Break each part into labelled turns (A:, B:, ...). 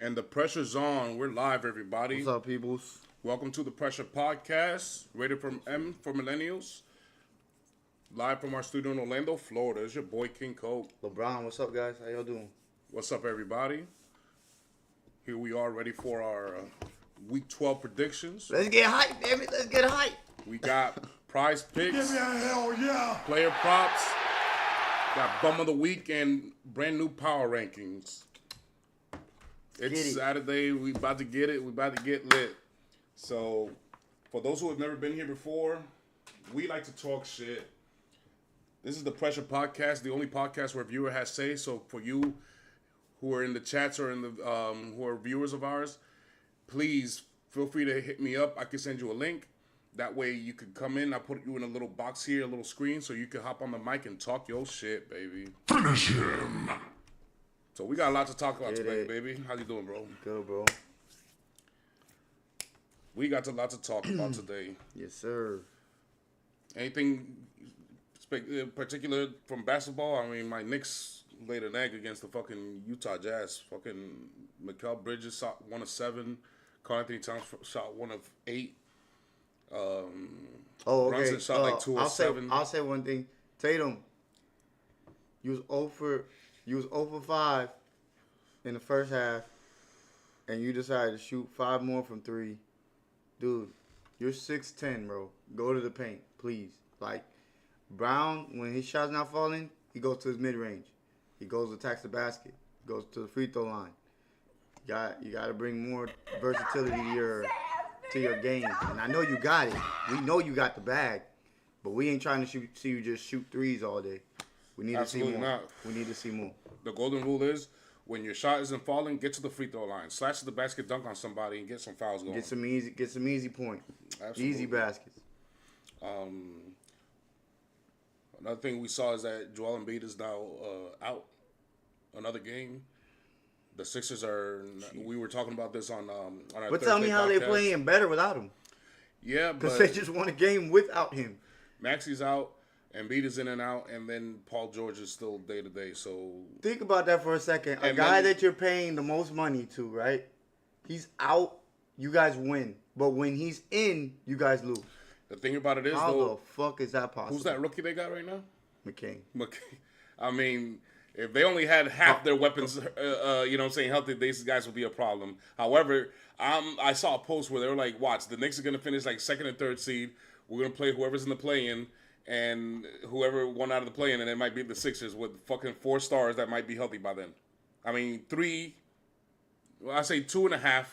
A: And the pressure's on. We're live, everybody.
B: What's up, peoples?
A: Welcome to the Pressure Podcast, rated from M for Millennials. Live from our studio in Orlando, Florida. It's your boy, King Coke.
B: LeBron, what's up, guys? How y'all doing?
A: What's up, everybody? Here we are, ready for our Week 12 predictions.
B: Let's get hype, damn it. Let's get hype.
A: We got prize picks.
C: Give me a hell yeah.
A: Player props. Got Bum of the Week and brand new power rankings. It's Saturday. We about to get it. We about to get lit. So, for those who have never been here before, we like to talk shit. This is the Pressure Podcast, the only podcast where a viewer has say. So, for you who are in the chats or in the who are viewers of ours, please feel free to hit me up. I can send you a link. That way you can come in. I put you in a little box here, a little screen, so you can hop on the mic and talk your shit, baby.
C: Finish him.
A: So we got a lot to talk about today, baby. How you doing, bro?
B: Good, bro.
A: We got a lot to talk about today.
B: Yes, sir.
A: Anything particular from basketball? I mean, my Knicks laid an egg against the fucking Utah Jazz. Fucking Mikal Bridges shot 1 of 7. Karl Anthony Towns shot 1 of 8. Brunson shot like 2 of 7.
B: I'll say one thing. Tatum, you was 0 for 5 in the first half, and you decided to shoot 5 more from 3. Dude, you're 6'10", bro. Go to the paint, please. Like, Brown, when his shot's not falling, he goes to his mid-range. He goes attacks the basket. Goes to the free throw line. You got to bring more versatility to your game. And I know you got it. We know you got the bag, but we ain't trying to see you just shoot threes all day. We need to see more.
A: Not.
B: We need to see more.
A: The golden rule is when your shot isn't falling, get to the free throw line, slash to the basket, dunk on somebody, and get some fouls going.
B: Get some easy point.
A: Absolutely.
B: Easy baskets.
A: Another thing we saw is that Joel Embiid is now out. Another game. The Sixers are. We were talking about this on our.
B: But tell me how they're playing better without him.
A: Yeah,
B: because they just won a game without him.
A: Maxi's out. Embiid is in and out, and then Paul George is still day to day. So
B: think about that for a second. A guy that you're paying the most money to, right? He's out. You guys win, but when he's in, you guys lose.
A: The thing about it is,
B: how the fuck is that possible?
A: Who's that rookie they got right now?
B: McCain.
A: I mean, if they only had half their weapons, you know what I'm saying, healthy, these guys would be a problem. However, I saw a post where they were like, watch, the Knicks are going to finish like 2nd and 3rd seed. We're going to play whoever's in the play-in, and whoever won out of the play-in, and it might be the Sixers with fucking 4 stars that might be healthy by then. I mean, 3, well, I say 2.5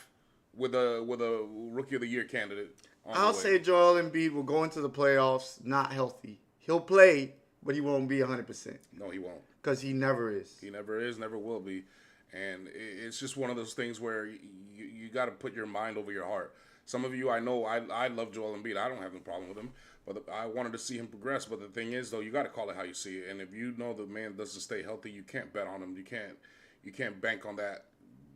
A: with a Rookie of the Year candidate.
B: I'll say Joel Embiid will go into the playoffs not healthy. He'll play, but he won't be 100%.
A: No, he won't.
B: Because he never is.
A: He never is, never will be. And it's just one of those things where you got to put your mind over your heart. Some of you, I know, I love Joel Embiid. I don't have no problem with him. But I wanted to see him progress. But the thing is, though, you got to call it how you see it. And if you know the man doesn't stay healthy, you can't bet on him. You can't bank on that,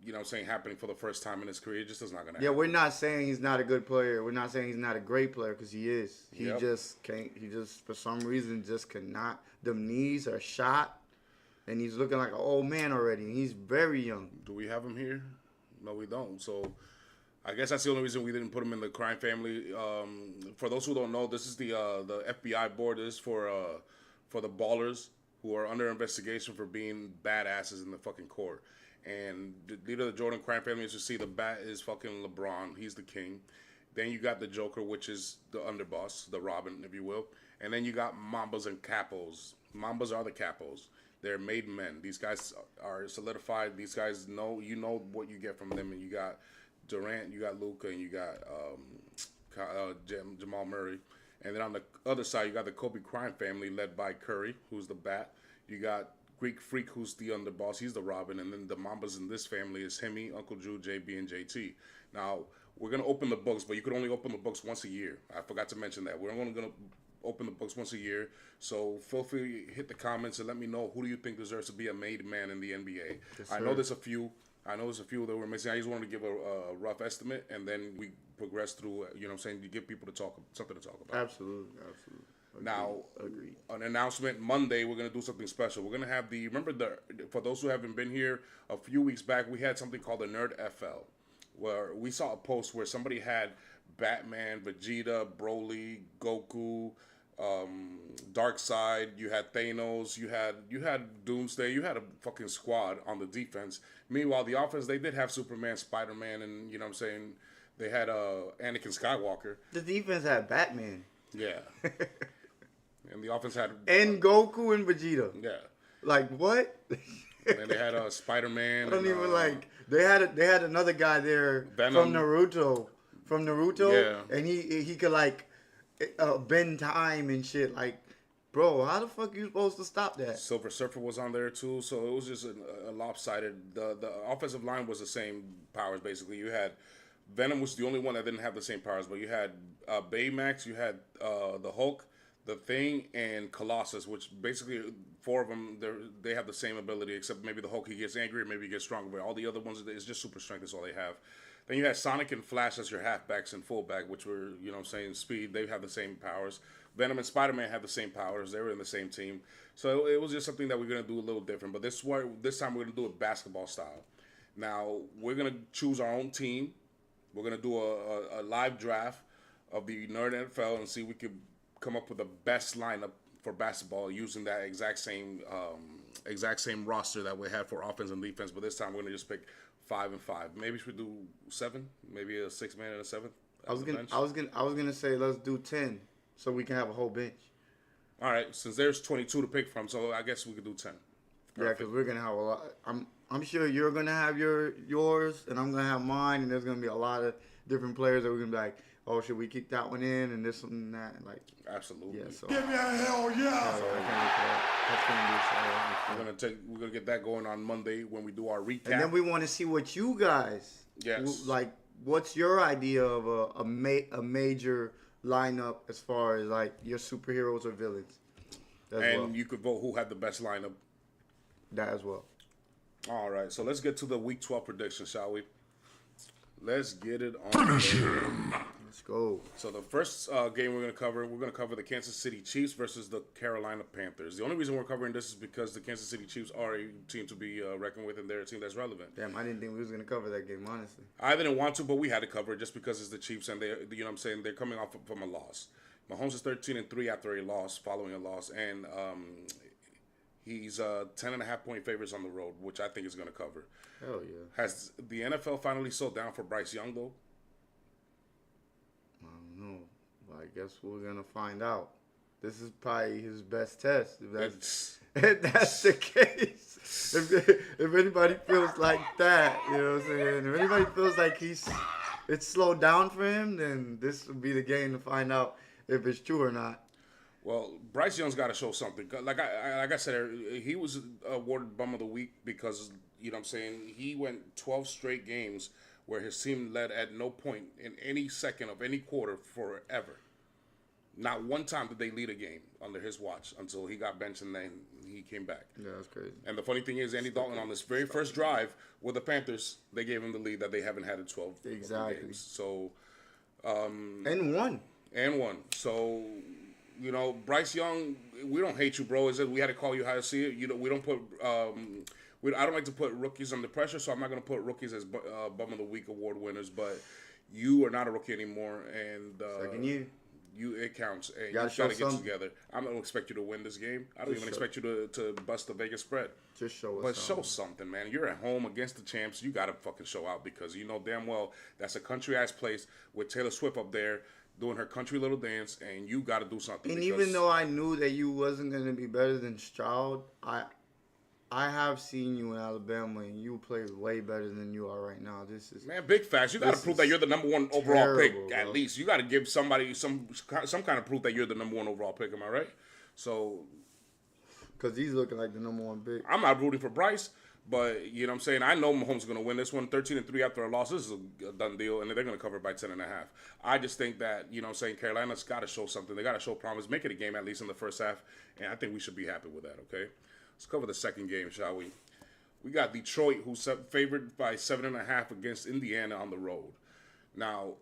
A: you know what I'm saying, happening for the first time in his career. It just is not going to happen.
B: Yeah, we're not saying he's not a good player. We're not saying he's not a great player because he is. He just can't. He just, for some reason, just cannot. Them knees are shot. And he's looking like an old man already. And he's very young.
A: Do we have him here? No, we don't. So I guess that's the only reason we didn't put him in the crime family. For those who don't know, this is the FBI board. This is for the ballers who are under investigation for being badasses in the fucking court. And the leader of the Jordan crime family, as you see, the bat is fucking LeBron. He's the king. Then you got the Joker, which is the underboss, the Robin, if you will. And then you got Mambas and Capos. Mambas are the Capos. They're made men. These guys are solidified. These guys know what you get from them. And you got Durant, you got Luka, and you got Jamal Murray. And then on the other side, you got the Kobe crime family led by Curry, who's the bat. You got Greek Freak, who's the underboss. He's the Robin. And then the Mambas in this family is Hemi, Uncle Drew, JB, and JT. Now, we're going to open the books, but you could only open the books once a year. I forgot to mention that. We're only going to open the books once a year. So feel free to hit the comments and let me know who do you think deserves to be a made man in the NBA. Yes, I know there's a few that we're missing. I just wanted to give a rough estimate, and then we progress through, you know what I'm saying, to give people something to talk about.
B: Absolutely.
A: Now,
B: Agreed.
A: an announcement Monday, we're going to do something special. We're going to have for those who haven't been here, a few weeks back, we had something called the Nerd FL, where we saw a post where somebody had Batman, Vegeta, Broly, Goku, Darkseid, you had Thanos, you had Doomsday, you had a fucking squad on the defense. Meanwhile, the offense, they did have Superman, Spider-Man, and you know what I'm saying, they had Anakin Skywalker.
B: The defense had Batman
A: Yeah. And the offense had
B: and Goku and Vegeta.
A: yeah.
B: Like what?
A: And they had Spider-Man.
B: I don't
A: and,
B: even like. They had another guy there
A: Venom.
B: from Naruto.
A: Yeah.
B: And he could like bend time and shit. Like, bro, how the fuck you supposed to stop that?
A: Silver Surfer was on there too, so it was just a lopsided. The offensive line was the same powers basically. You had Venom was the only one that didn't have the same powers, but you had Baymax, you had the Hulk, the Thing, and Colossus, which basically four of them they have the same ability, except maybe the Hulk he gets angry, or maybe he gets stronger. But all the other ones it's just super strength. That's all they have. Then you had Sonic and Flash as your halfbacks and fullback, which were saying speed. They have the same powers. Venom and Spider-Man have the same powers. They were in the same team. So it was just something that we're gonna do a little different. But this time we're gonna do it basketball style. Now we're gonna choose our own team. We're gonna do a live draft of the Nerd NFL and see if we could come up with the best lineup for basketball using that exact same roster that we had for offense and defense. But this time we're gonna just pick 5 and 5. Maybe we should do 7. Maybe a 6-man and a 7th.
B: I was gonna say let's do 10 so we can have a whole bench.
A: All right, since there's 22 to pick from, so I guess we could do 10.
B: Yeah, because we're gonna have a lot. I'm sure you're gonna have yours, and I'm gonna have mine, and there's gonna be a lot of different players that we're gonna be like, oh, should we kick that one in and this one and that, and like.
A: Absolutely.
B: Yeah, so.
C: Give me a hell yeah.
B: I can't wait for that. That's gonna be
A: We're gonna get that going on Monday when we do our recap.
B: And then we want to see what you guys.
A: Yes.
B: Like, what's your idea of a major lineup as far as like your superheroes or villains?
A: And you could vote who had the best lineup.
B: That as well.
A: All right, so let's get to the Week 12 prediction, shall we? Let's get it on.
C: Finish him.
B: Let's go.
A: So the first game we're going to cover the Kansas City Chiefs versus the Carolina Panthers. The only reason we're covering this is because the Kansas City Chiefs are a team to be reckoned with, and they're a team that's relevant.
B: Damn, I didn't think we was gonna cover that game, honestly.
A: I didn't want to, but we had to cover it just because it's the Chiefs, and they're coming off from a loss. Mahomes is 13-3 after a loss, following a loss, and he's 10.5 point favorites on the road, which I think is going to cover.
B: Hell yeah.
A: Has the NFL finally slowed down for Bryce Young, though?
B: I don't know. But I guess we're gonna find out. This is probably his best test. If that's the case. If anybody feels like that, you know what I'm saying? If anybody feels like it's slowed down for him, then this would be the game to find out if it's true or not.
A: Well, Bryce Young's got to show something. Like I said, he was awarded Bum of the Week because, you know what I'm saying, he went 12 straight games where his team led at no point in any second of any quarter forever. Not one time did they lead a game under his watch until he got benched and then he came back.
B: Yeah, that's crazy.
A: And the funny thing is, Andy Dalton on this very first drive with the Panthers, they gave him the lead that they haven't had in 12
B: Exactly.
A: games. So,
B: And one.
A: So, you know, Bryce Young, we don't hate you, bro. Is it we had to call you how to see it? You know, we don't put. I don't like to put rookies under pressure, so I'm not going to put rookies as Bum of the Week award winners. But you are not a rookie anymore, and
B: Second year.
A: It counts, and you
B: Gotta
A: got
B: show
A: to get
B: some.
A: together. I don't expect you to win this game. I don't
B: Just
A: even
B: show.
A: expect you to bust the Vegas spread.
B: Just show us.
A: But show
B: something.
A: something, man. You're at home against the champs. You got to fucking show out because you know damn well that's a country-ass place with Taylor Swift up there doing her country little dance, and you got to do something.
B: And
A: because
B: even though I knew that you wasn't gonna be better than Stroud, I have seen you in Alabama, and you play way better than you are right now. This is
A: man, big facts. You got to
B: This
A: prove that
B: is
A: you're the number one overall pick.
B: terrible,
A: At
B: bro.
A: least you got to give somebody some kind of proof that you're the number one overall pick. Am I right? So
B: because he's looking like the number one pick.
A: I'm not rooting for Bryce, but you know what I'm saying? I know Mahomes is going to win this one. 13-3 after a loss. This is a done deal, and they're going to cover it by 10.5. I just think that, you know what I'm saying, Carolina's got to show something. They got to show promise. Make it a game at least in the first half, and I think we should be happy with that, okay? Let's cover the second game, shall we? We got Detroit, who's favored by 7.5 against Indiana on the road. Now,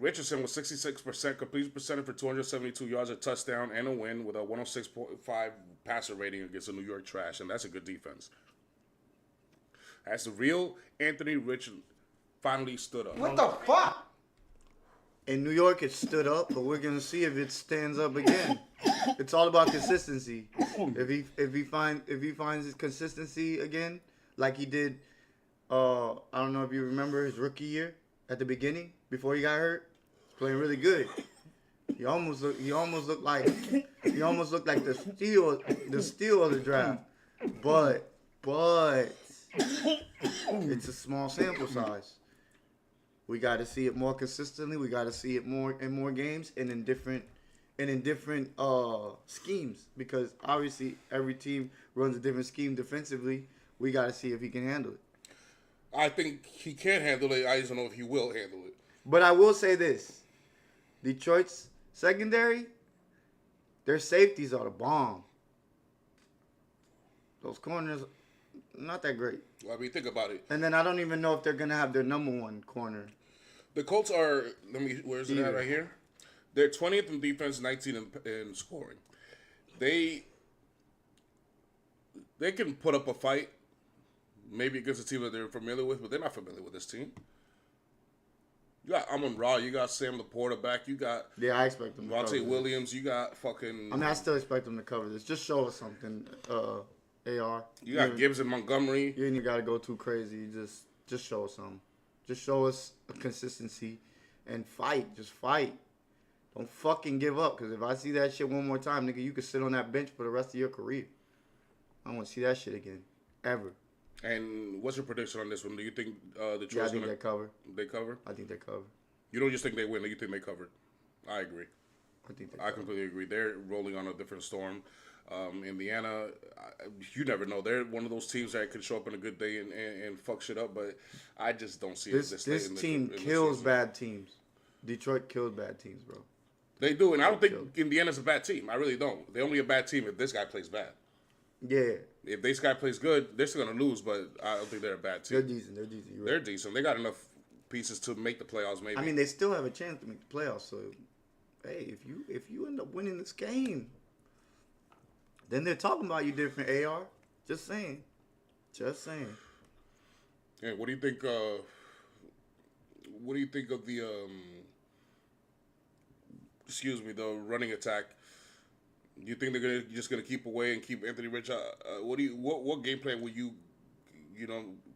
A: Richardson was 66% completion percentage for 272 yards, a touchdown, and a win with a 106.5 passer rating against the New York Trash, and that's a good defense. As the real Anthony Richardson finally stood up.
B: What the fuck? In New York, it stood up, but we're gonna see if it stands up again. It's all about consistency. If he finds his consistency again, like he did, I don't know if you remember his rookie year at the beginning before he got hurt, playing really good. He almost looked like the steal of the draft, but it's a small sample size. We got to see it more consistently. We got to see it more in more games and in different schemes, because obviously every team runs a different scheme defensively. We got to see if he can handle it.
A: I think he can handle it. I just don't know if he will handle it.
B: But I will say this: Detroit's secondary, their safeties are the bomb. Those corners, not that great.
A: I mean, think about it.
B: And then I don't even know if they're gonna have their number one corner.
A: The Colts are. Where's it at right here? They're 20th in defense, 19th in scoring. They can put up a fight, maybe against a team that they're familiar with, but they're not familiar with this team. You got Amon-Ra, you got Sam Laporta back, you got
B: I expect them to cover
A: Monte Williams, you got fucking.
B: I mean, I still expect them to cover this. Just show us something, AR.
A: You got Gibbs and Montgomery.
B: You ain't got to go too crazy. Just show us something. Just show us a consistency and fight. Just fight. Don't fucking give up, because if I see that shit one more time, nigga, you could sit on that bench for the rest of your career. I don't want to see that shit again. Ever.
A: And what's your prediction on this one? Do you think Detroit's
B: I think they cover.
A: They cover?
B: I think they cover.
A: You don't just think they win, you think they covered. I agree.
B: I think they
A: I completely agree. They're rolling on a different storm. Indiana, you never know. They're one of those teams that could show up on a good day and fuck shit up, but I just don't see
B: this
A: it.
B: This team kills bad teams. Detroit kills bad teams, bro.
A: They do, and I don't think Indiana's a bad team. I really don't. They're only a bad team if this guy plays bad.
B: Yeah.
A: If this guy plays good, they're still going to lose, but I don't think they're a bad team.
B: They're decent. You're
A: They're
B: right.
A: decent. They got enough pieces to make the playoffs, maybe.
B: I mean, they still have a chance to make the playoffs, so, hey, if you end up winning this game, then they're talking about you different, AR. Just saying.
A: Yeah, what do you think? What do you think of the the running attack? Do you think they're just gonna keep away and keep Anthony Rich? What game plan will you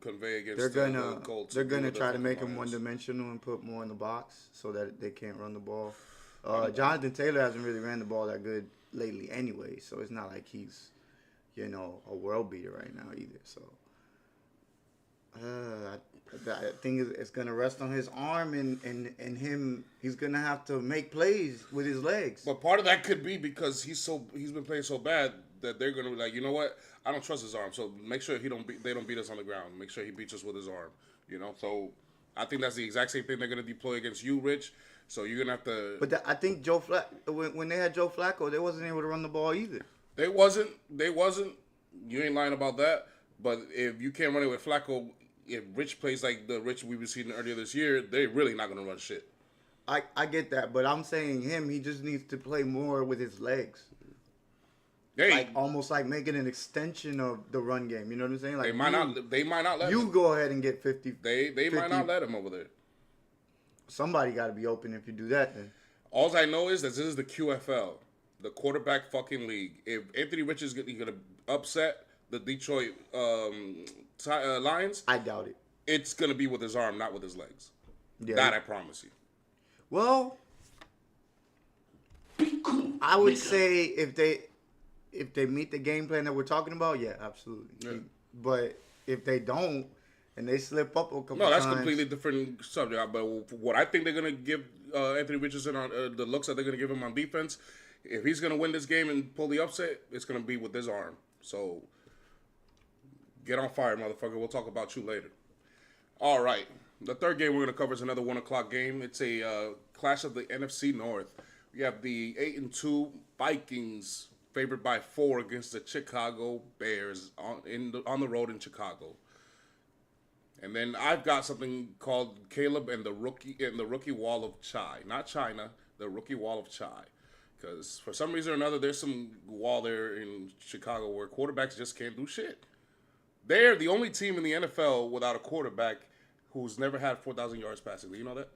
A: convey against the Colts?
B: They're gonna try to make him one-dimensional and put more in the box so that they can't run the ball. Jonathan Taylor hasn't really ran the ball that good lately anyway, so it's not like he's, a world beater right now either. So I think it's gonna rest on his arm and him. He's gonna have to make plays with his legs.
A: But part of that could be because he's been playing so bad that they're gonna be like, you know what? I don't trust his arm, so make sure they don't beat us on the ground. Make sure he beats us with his arm. So I think that's the exact same thing they're gonna deploy against you, Rich. So you're gonna have to.
B: But I think when they had Joe Flacco, they wasn't able to run the ball either.
A: They wasn't. You ain't lying about that. But if you can't run it with Flacco, if Rich plays like the Rich we were seeing earlier this year, they're really not gonna run shit.
B: I get that, but I'm saying he just needs to play more with his legs.
A: Hey,
B: almost like making an extension of the run game. You know what I'm saying? Like
A: they might not let
B: you
A: him.
B: go ahead and get 50.
A: They 50. Might not let him over there.
B: Somebody got to be open if you do that. Then
A: all I know is that this is the QFL, the quarterback fucking league. If Anthony Rich is gonna upset the Detroit Lions,
B: I doubt it.
A: It's gonna be with his arm, not with his legs.
B: Yeah,
A: that I promise you.
B: Well, I would say if they meet the game plan that we're talking about, yeah, absolutely. Yeah. But if they don't and they slip up a couple times,
A: that's completely different subject. But what I think they're gonna give Anthony Richardson on the looks that they're gonna give him on defense, if he's gonna win this game and pull the upset, it's gonna be with his arm. So get on fire, motherfucker. We'll talk about you later. All right. The third game we're going to cover is another 1 o'clock game. It's a clash of the NFC North. We have the 8-2 Vikings favored by 4 against the Chicago Bears on the road in Chicago. And then I've got something called Caleb and the rookie wall of chai, not China, the rookie wall of chai. Because for some reason or another, there's some wall there in Chicago where quarterbacks just can't do shit. They're the only team in the NFL without a quarterback who's never had 4,000 yards passing. Do you know that?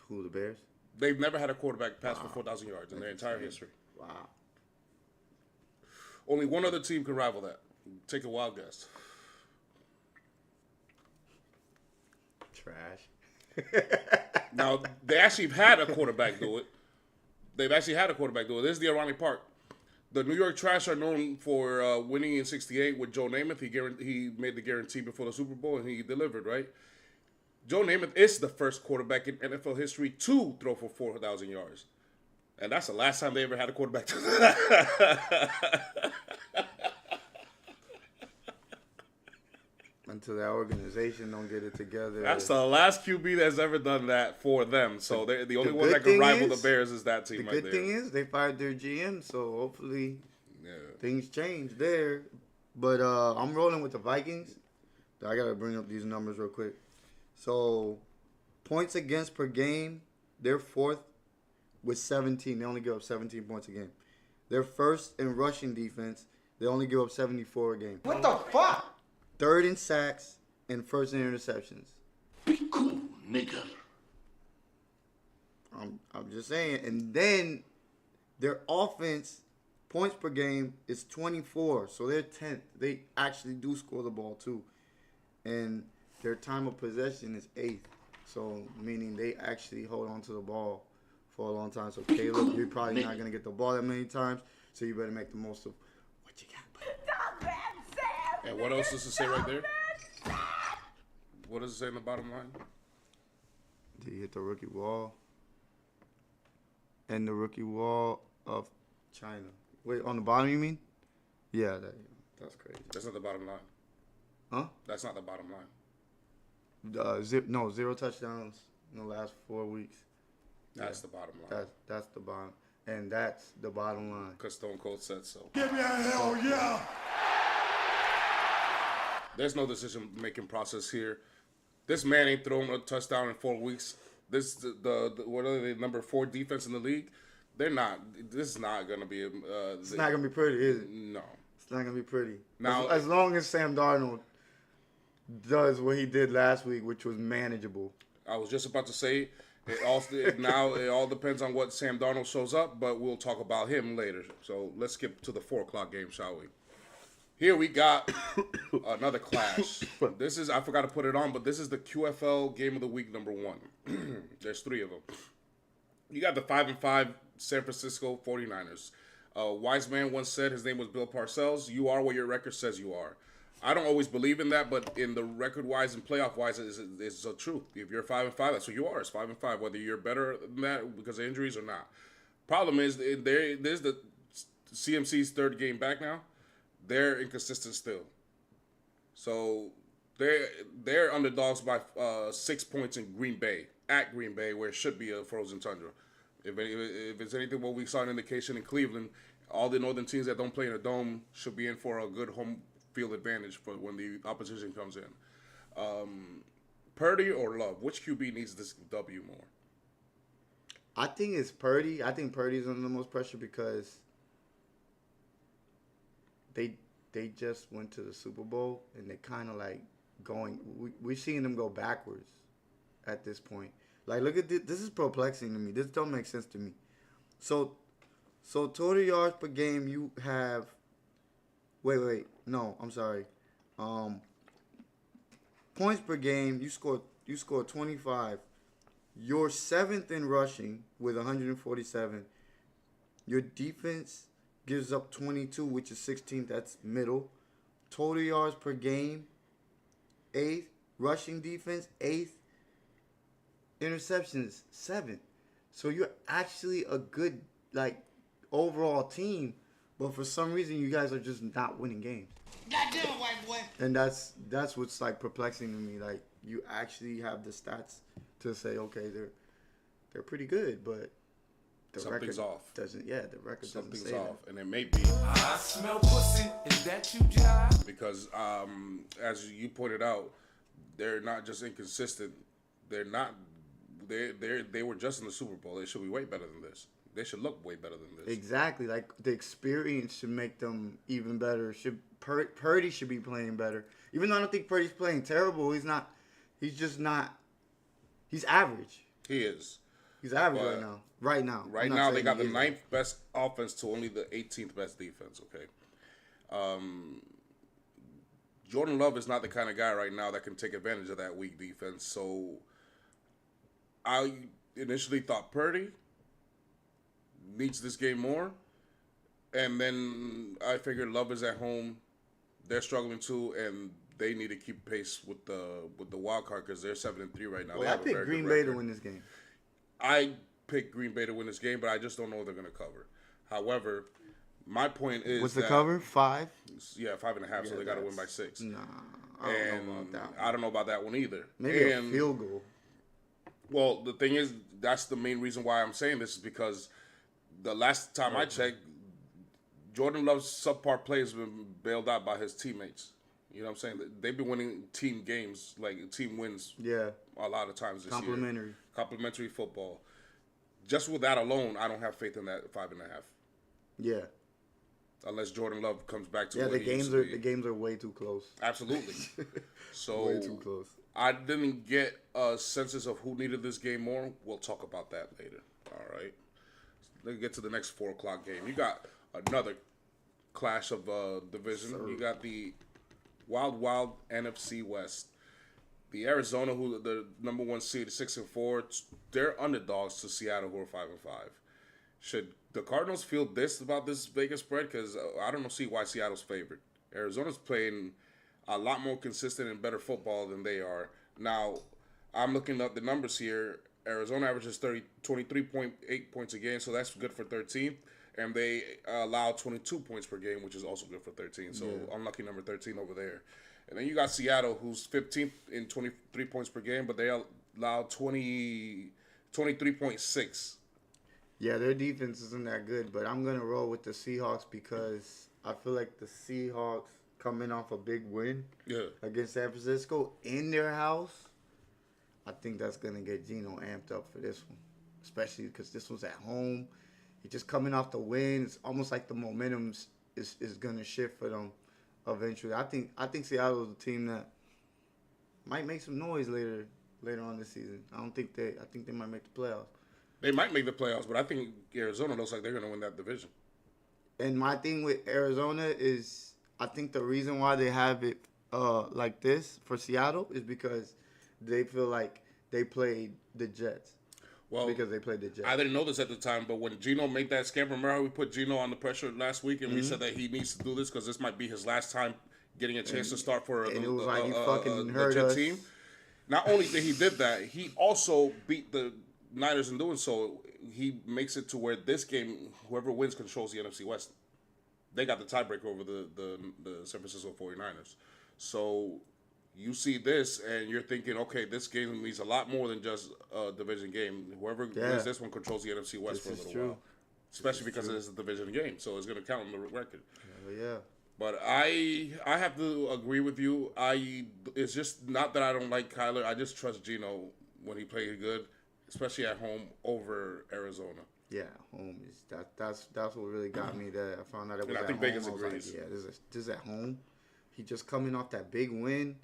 B: Who, the Bears?
A: They've never had a quarterback pass for 4,000 yards in their entire history.
B: Wow.
A: Only one other team can rival that. Take a wild guess.
B: Trash.
A: Now, they actually had a quarterback do it. They've actually had a quarterback do it. This is the ironic part. The New York Trash are known for winning in '68 with Joe Namath. He made the guarantee before the Super Bowl, and he delivered, right? Joe Namath is the first quarterback in NFL history to throw for 4,000 yards. And that's the last time they ever had a quarterback do that.
B: Until that organization don't get it together.
A: That's the last QB that's ever done that for them. So they're the only
B: the
A: one
B: good
A: that can
B: thing
A: rival
B: is-
A: the Bears is that team
B: The
A: right
B: good
A: there.
B: thing is they fired their GM, so hopefully
A: Yeah.
B: things change there. But I'm rolling with the Vikings. I gotta bring up these numbers real quick. So points against per game, they're fourth with 17. They only give up 17 points a game. They're first in rushing defense. They only give up 74 a game.
D: What the fuck?
B: Third in sacks and first in interceptions.
C: Be cool, nigga.
B: I'm just saying. And then their offense points per game is 24, so they're 10th. They actually do score the ball too, and their time of possession is 8th. So meaning they actually hold on to the ball for a long time. So Caleb, you're probably not gonna get the ball that many times, so you better make the most of what you got.
A: And what else does it say right there? What does it say in the bottom line?
B: Did he hit the rookie wall? And the rookie wall of China. Wait, on the bottom you mean? Yeah, that's crazy.
A: That's not the bottom line.
B: Huh?
A: That's not the bottom line.
B: 0 touchdowns in the last 4 weeks.
A: That's the bottom line.
B: That's the bottom, and that's the bottom line.
A: Because Stone Cold said so.
C: Give me a hell yeah.
A: There's no decision-making process here. This man ain't thrown a touchdown in 4 weeks. This the what are they, number 4 defense in the league? They're not. This is not gonna be.
B: It's not gonna be pretty, is it?
A: No.
B: It's not gonna be pretty.
A: Now-
B: as long as Sam Darnold does what he did last week, which was manageable.
A: I was just about to say. It all depends on what Sam Darnold shows up, but we'll talk about him later. So let's skip to the 4:00 game, shall we? Here we got another clash. This is, I forgot to put it on, but this is the QFL Game of the Week number 1. There's 3 of them. You got the 5-5 San Francisco 49ers. A wise man once said, his name was Bill Parcells, you are what your record says you are. I don't always believe in that, but in the record-wise and playoff-wise, it's the truth. If you're 5-5, that's what you are. It's 5-5, whether you're better than that because of injuries or not. Problem is, there's the CMC's 3rd game back now. They're inconsistent still. So they're underdogs by 6 points in Green Bay, at Green Bay, where it should be a frozen tundra. If it's anything what we saw an indication in Cleveland, all the northern teams that don't play in a dome should be in for a good home field advantage for when the opposition comes in. Purdy or Love, which QB needs this W more?
B: I think it's Purdy. I think Purdy's under the most pressure because they just went to the Super Bowl and they kind of like going. We're seeing them go backwards at this point. Like, look at this. This is perplexing to me. This don't make sense to me. So total yards per game, you have. Wait. No, I'm sorry. Points per game, you score 25. You're 7th in rushing with 147. Your defense gives up 22, which is 16th. That's middle. Total yards per game, 8th. Rushing defense, 8th. Interceptions, 7th. So you're actually a good, like, overall team. But for some reason, you guys are just not winning games.
D: Goddamn, white boy.
B: And that's what's, like, perplexing to me. Like, you actually have the stats to say, okay, they're pretty good, but the
A: Something's
B: record
A: off.
B: doesn't. Yeah, the record
A: Something's
B: doesn't say
A: off, and it may be
E: I smell pussy. Is that you, Jai?
A: because, as you pointed out, they're not just inconsistent. They're not. They were just in the Super Bowl. They should be way better than this. They should look way better than this.
B: Exactly. Like the experience should make them even better. Purdy should be playing better. Even though I don't think Purdy's playing terrible, he's not. He's just not. He's average.
A: He is.
B: He's average
A: But
B: right now. Right now.
A: Right
B: I'm not
A: now, they
B: saying
A: got
B: he
A: the
B: isn't.
A: 9th best offense to only the 18th best defense. Okay. Jordan Love is not the kind of guy right now that can take advantage of that weak defense. So I initially thought Purdy needs this game more. And then I figured Love is at home. They're struggling too, and they need to keep pace with the wild card because they're 7-3 right now.
B: Well,
A: They
B: I
A: have a
B: picked
A: very
B: Green
A: good
B: Bay
A: record.
B: to win this game.
A: I picked Green Bay to win this game, but I just don't know if they're going to cover. However, my point is
B: What's the
A: that-
B: cover? 5?
A: Yeah, 5.5. So they got to win by 6.
B: Nah, I don't know about that. one.
A: I don't know about that one either.
B: Maybe
A: and,
B: a field goal.
A: Well, the thing is, that's the main reason why I'm saying this is because the last time I checked, Jordan Love's subpar play has been bailed out by his teammates. You know what I'm saying? They've been winning team games, like team wins,
B: Yeah.
A: a lot of times this
B: Complimentary.
A: year. Complimentary football. Just with that alone, I don't have faith in that 5.5.
B: Yeah.
A: Unless Jordan Love comes back to
B: Yeah,
A: what
B: the
A: he used
B: games
A: to
B: are
A: be.
B: way too close.
A: Absolutely. So
B: Way too close.
A: I didn't get a census of who needed this game more. We'll talk about that later. All right. Let's get to the next 4 o'clock game. You got another clash of division. You got the wild NFC West. The Arizona, who the number 1 seed, 6-4, they're underdogs to Seattle, who are 5-5. Should the Cardinals feel this about this Vegas spread? Because I don't see why Seattle's favored. Arizona's playing a lot more consistent and better football than they are. Now, I'm looking up the numbers here. Arizona averages 23.8 points a game, so that's good for 13th. And they allow 22 points per game, which is also good for 13. So unlucky number 13 over there. And then you got Seattle, who's 15th in 23 points per game, but they allow 23.6.
B: Yeah, their defense isn't that good, but I'm going to roll with the Seahawks because I feel like the Seahawks coming off a big win
A: Yeah.
B: against San Francisco in their house. I think that's going to get Geno amped up for this one, especially because this one's at home. He's just coming off the win. It's almost like the momentum is going to shift for them eventually. I think Seattle is a team that might make some noise later on this season. I think they might make the playoffs.
A: They might make the playoffs, but I think Arizona looks like they're going to win that division.
B: And my thing with Arizona is I think the reason why they have it like this for Seattle is because they feel like they played the Jets.
A: Well,
B: Because they played the Jets.
A: I didn't know this at the time, but when Geno made that scamper, remember how we put Geno on the pressure last week, and we said that he needs to do this because this might be his last time getting a chance to start for
B: and it was like he fucking hurt
A: legit
B: us.
A: team. Not only did he did that, he also beat the Niners in doing so. He makes it to where this game, whoever wins controls the NFC West. They got the tiebreaker over the San Francisco 49ers. So you see this, and you're thinking, okay, this game means a lot more than just a division game. Whoever wins this one controls the NFC West for a
B: This is
A: little
B: true.
A: while. Especially because it is a division game, so it's going to count on the record.
B: Yeah.
A: But I have to agree with you. It's just not that I don't like Kyler. I just trust Geno when he played good, especially at home over Arizona.
B: Yeah, home is that's what really got me. That I found out it was
A: And I
B: at
A: think
B: home.
A: Vegas
B: I was like,
A: agrees.
B: yeah, this is at home. He just coming off that big win.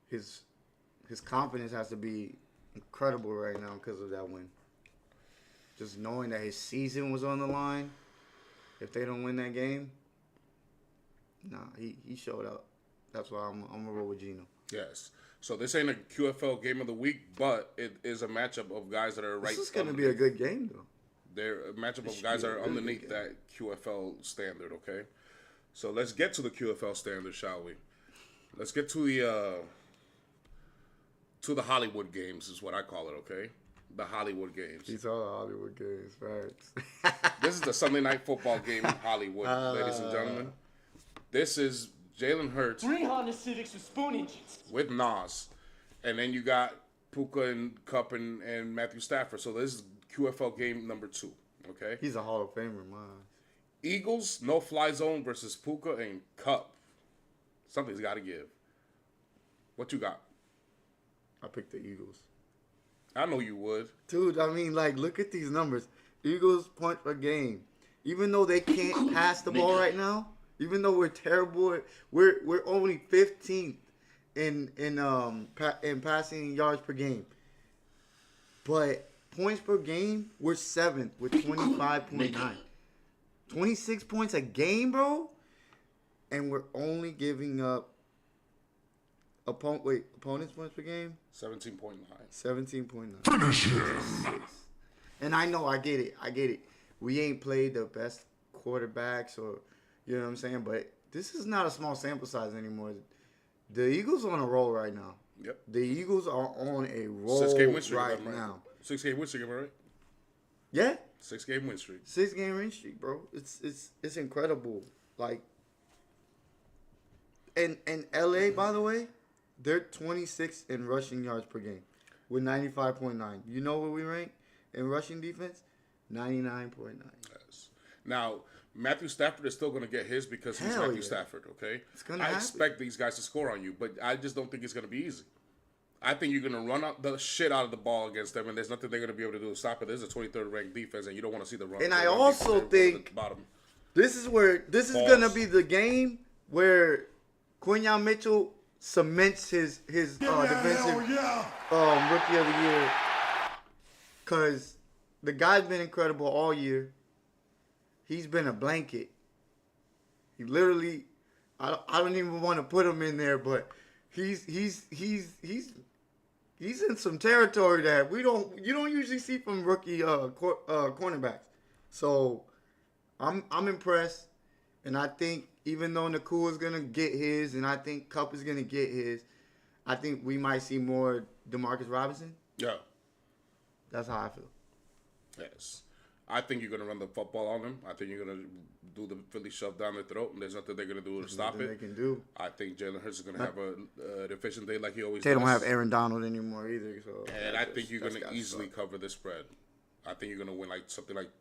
B: His confidence has to be incredible right now because of that win. Just knowing that his season was on the line. If they don't win that game, he showed up. That's why I'm gonna roll with Geno.
A: Yes. So this ain't a QFL game of the week, but it is a matchup of guys that are right.
B: This is gonna be a good game though.
A: They're a matchup of
B: should
A: guys
B: be
A: that
B: a
A: are
B: really
A: underneath
B: good
A: that QFL standard, okay? So let's get to the QFL standard, shall we? Let's get to the Hollywood games is what I call it, okay? The Hollywood games.
B: These are the Hollywood games, right?
A: This is the Sunday night football game in Hollywood, ladies and gentlemen. This is Jalen Hurts
D: 3 Honda Civics with spoon engines.
A: with Nas. And then you got Puka and Cup and Matthew Stafford. So this is QFL game number 2, okay?
B: He's a Hall of Famer, man.
A: Eagles, no-fly zone versus Puka and Cup. Something's got to give. What you got?
B: pick the Eagles.
A: I know you would.
B: Dude, I mean, like, look at these numbers. Eagles points per game. Even though they can't pass the ball right now, even though we're terrible, we're only 15th in passing yards per game. But points per game, we're 7th with 25.9. 26 points a game, bro. And we're only giving up opponents points per game?
A: 17.9.
B: 17.9.
C: Finish him.
B: And I know, I get it. We ain't played the best quarterbacks or, you know what I'm saying? But this is not a small sample size anymore. The Eagles are on a roll right now.
A: Yep.
B: The Eagles are on a roll
A: 6-game win streak
B: right now.
A: 6-game win streak, am I right?
B: Yeah?
A: 6-game win streak.
B: 6-game win streak, bro. It's incredible. Like, and LA, by the way, they're 26th in rushing yards per game with 95.9. You know where we rank in rushing defense? 99.9.
A: Yes. Now, Matthew Stafford is still going to get his because he's
B: Hell
A: Matthew
B: yeah.
A: Stafford, okay?
B: It's gonna
A: I
B: happen.
A: expect these guys to score on you, but I just don't think it's going to be easy. I think you're going to run out the shit out of the ball against them, and there's nothing they're going to be able to do to stop it. There's a 23rd ranked defense, and you don't want to see the run.
B: And
A: the
B: I
A: run
B: also
A: defense at the
B: think
A: bottom.
B: this is
A: False.
B: gonna be the game where Quinyon Mitchell cements his defensive rookie of the year, because the guy's been incredible all year. He's been a blanket. He literally, I don't even want to put him in there, but he's in some territory that you don't usually see from rookie cornerbacks. So I'm impressed, and I think even though Nakua is gonna get his, and I think Kupp is gonna get his, I think we might see more Demarcus Robinson.
A: Yeah.
B: That's how I feel.
A: Yes. I think you're going to run the football on them. I think you're going to do the Philly shove down their throat, and there's nothing they're going to do to stop
B: Nothing
A: it.
B: they can do.
A: I think Jalen Hurts is going to have an efficient day like he always
B: They
A: does.
B: don't have Aaron Donald anymore either. So
A: And I think you're going
B: that's
A: to
B: gotta
A: easily
B: suck.
A: cover the spread. I think you're going to win like something like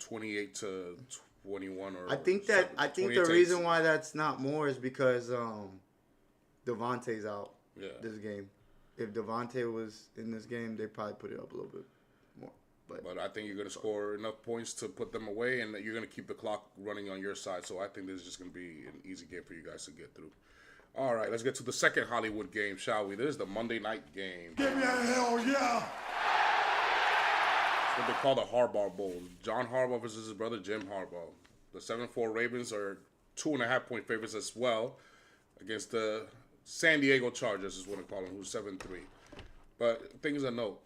A: 28 to 21 or
B: I think the
A: 28 to
B: reason
A: 18.
B: why that's not more is because Devontae's out
A: Yeah.
B: this game. If Devontae was in this game, they'd probably put it up a little bit more.
A: But I think you're going to score enough points to put them away, and you're going to keep the clock running on your side. So I think this is just going to be an easy game for you guys to get through. All right, let's get to the second Hollywood game, shall we? This is the Monday night game.
C: Give me a hell yeah.
A: It's what they call the Harbaugh Bowl. John Harbaugh versus his brother Jim Harbaugh. The 7-4 Ravens are 2.5-point favorites as well against the San Diego Chargers, is what they call them, who's 7-3. But things to note.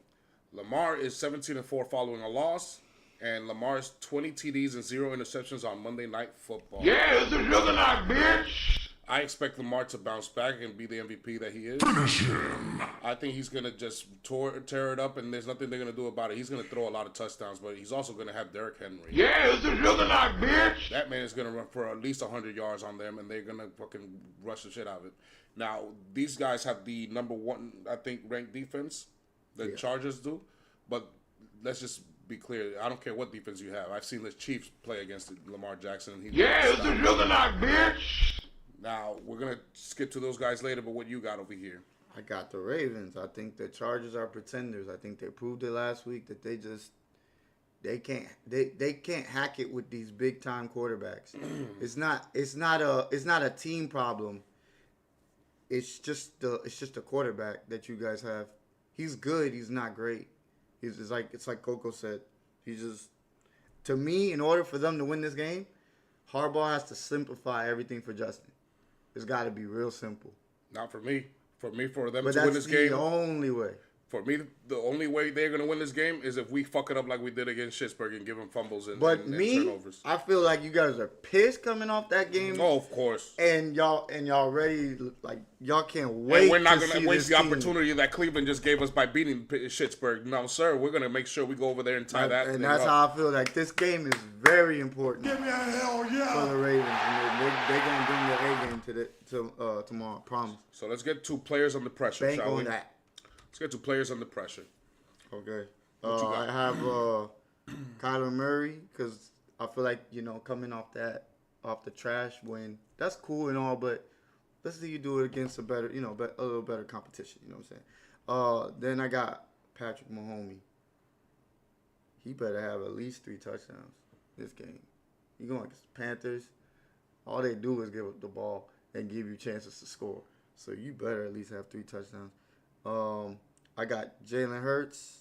A: Lamar is 17-4 following a loss, and Lamar's 20 TDs and 0 interceptions on Monday Night Football.
C: Yeah, this is looking like, bitch.
A: I expect Lamar to bounce back and be the MVP that he is.
C: Finish him.
A: I think he's going to just tear it up, and there's nothing they're going to do about it. He's going to throw a lot of touchdowns, but he's also going to have Derrick Henry.
C: Yeah, this is looking like, bitch.
A: That man is going to run for at least 100 yards on them, and they're going to fucking rush the shit out of it. Now, these guys have the number one, I think, ranked defense. The Chargers do. But let's just be clear. I don't care what defense you have. I've seen the Chiefs play against Lamar Jackson. And
C: Yeah, this is looking like, bitch.
A: Now, we're going to skip to those guys later, but what you got over here?
B: I got the Ravens. I think the Chargers are pretenders. I think they proved it last week that they can't hack it with these big time quarterbacks. It's not a team problem. It's just a quarterback that you guys have. He's good. He's not great. It's like Coco said. He's just, to me, in order for them to win this game, Harbaugh has to simplify everything for Justin. It's got to be real simple.
A: Not for me. For them
B: But
A: to win
B: that's
A: this game.
B: the only way.
A: For me, the only way they're going to win this game is if we fuck it up like we did against Pittsburgh and give them fumbles and turnovers.
B: I feel like you guys are pissed coming off that game.
A: Oh, of course.
B: And y'all ready, like, y'all can't wait.
A: And we're not
B: to
A: going
B: see
A: to waste
B: this
A: the
B: team.
A: opportunity that Cleveland just gave us by beating Pittsburgh. No, sir. We're going to make sure we go over there and tie that.
B: And
A: thing
B: that's
A: up.
B: how I feel like this game is very important
C: Give me a hell
B: for
C: yeah.
B: the Ravens. And they're gonna bring their A game to tomorrow. Promise.
A: So let's get two players under pressure,
B: Bank
A: shall we?
B: on that.
A: Let's get two players under pressure.
B: Okay.
A: What you got?
B: I have Kyler Murray because I feel like, coming off the trash win, that's cool and all, but let's see you do it against a better, a little better competition. You know what Then I got Patrick Mahomes. He better have at least 3 touchdowns this game. You going against the Panthers? All they do is give up the ball and give you chances to score. So you better at least have 3 touchdowns. I got Jalen Hurts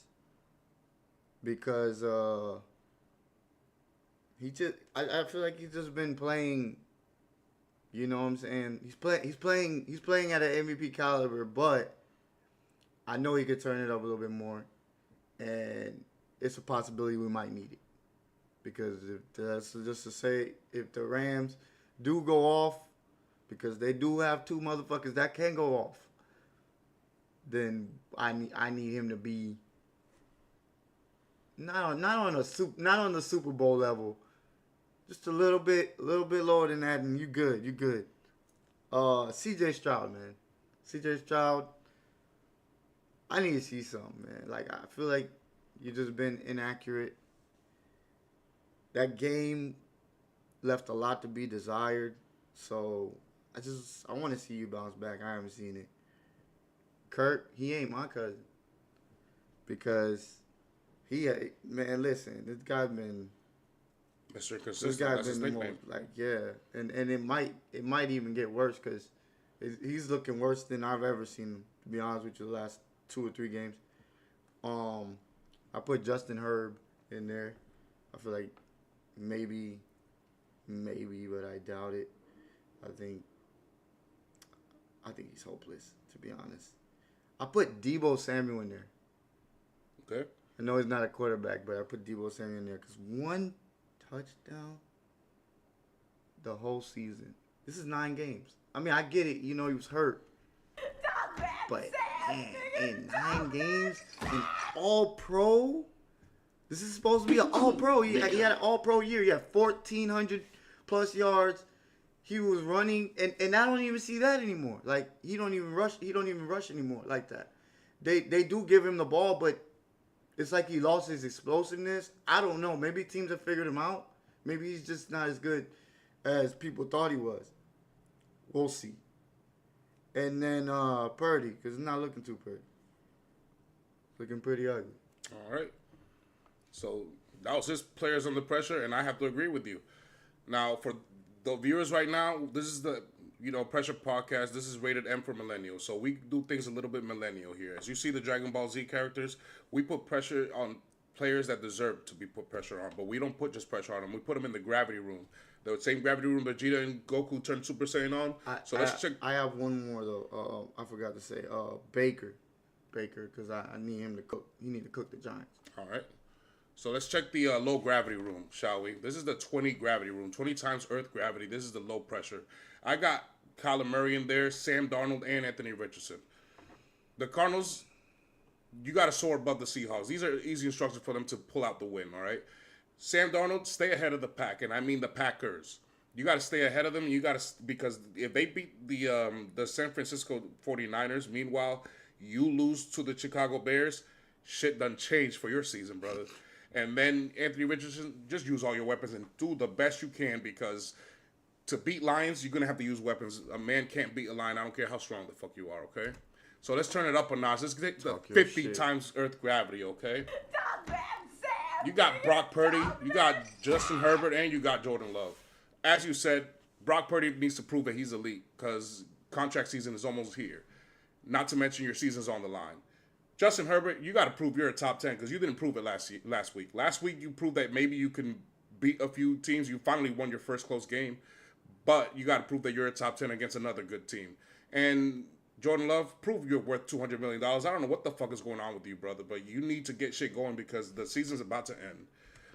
B: because I feel like he's just been playing. You know what I'm saying? He's playing at an MVP caliber, but I know he could turn it up a little bit more, and it's a possibility we might need it. Because if that's just to say, if the Rams do go off, because they do have 2 motherfuckers that can go off, then I need him to be not on the Super Bowl level, just a little bit lower than that, and you good. C.J. Stroud, man. C.J. Stroud, I need to see something, man. Like, I feel like you just been inaccurate. That game left a lot to be desired. So, I want to see you bounce back. I haven't seen it. Kurt, he ain't my cousin. Because man, listen, this guy's been...
A: Mr. Consistent,
B: This guy's
A: that's his
B: been the
A: nickname.
B: most, and it might even get worse because he's looking worse than I've ever seen him. To be honest with you, the last 2 or 3 games. I put Justin Herb in there. I feel like maybe, but I doubt it. I think he's hopeless, to be honest. I put Deebo Samuel in there.
A: Okay.
B: I know he's not a quarterback, but I put Deebo Samuel in there because 1 touchdown the whole season. This is 9 games. I mean, I get it. You know, he was hurt. But, man, in 9 games, an all-pro? This is supposed to be an all-pro. He had an all-pro year. He had 1,400-plus yards. He was running, and I don't even see that anymore. Like, he don't even rush anymore like that. They do give him the ball, but it's like he lost his explosiveness. I don't know. Maybe teams have figured him out. Maybe he's just not as good as people thought he was. We'll see. And then Purdy, because it's not looking too pretty. Looking pretty ugly.
A: All right. So that was his players under pressure, and I have to agree with you. Now, for the viewers right now, this is the Pressure Podcast. This is rated M for millennial, so we do things a little bit millennial here. As you see the Dragon Ball Z characters, we put pressure on players that deserve to be put pressure on, but we don't put just pressure on them. We put them in the gravity room, the same gravity room Vegeta and Goku turned Super Saiyan on. Let's check.
B: I have one more though. I forgot to say Baker, because I need him to cook. He need to cook the Giants.
A: All right. So let's check the low gravity room, shall we? This is the 20 gravity room, 20 times Earth gravity. This is the low pressure. I got Kyler Murray in there, Sam Darnold, and Anthony Richardson. The Cardinals, you got to soar above the Seahawks. These are easy instructions for them to pull out the win, all right? Sam Darnold, stay ahead of the pack, and I mean the Packers. You got to stay ahead of them. Because if they beat the San Francisco 49ers, meanwhile, you lose to the Chicago Bears, shit done changed for your season, brother. And then Anthony Richardson, just use all your weapons and do the best you can, because to beat Lions, you're going to have to use weapons. A man can't beat a lion. I don't care how strong the fuck you are, okay? So let's turn it up a notch. Let's get the 50 times Earth gravity, okay? You got Brock Purdy, you got Justin Herbert, and you got Jordan Love. As you said, Brock Purdy needs to prove that he's elite, because contract season is almost here. Not to mention your season's on the line. Justin Herbert, you got to prove you're a top 10, because you didn't prove it last week. Last week, you proved that maybe you can beat a few teams. You finally won your first close game. But you got to prove that you're a top 10 against another good team. And Jordan Love, prove you're worth $200 million. I don't know what the fuck is going on with you, brother, but you need to get shit going, because the season's about to end.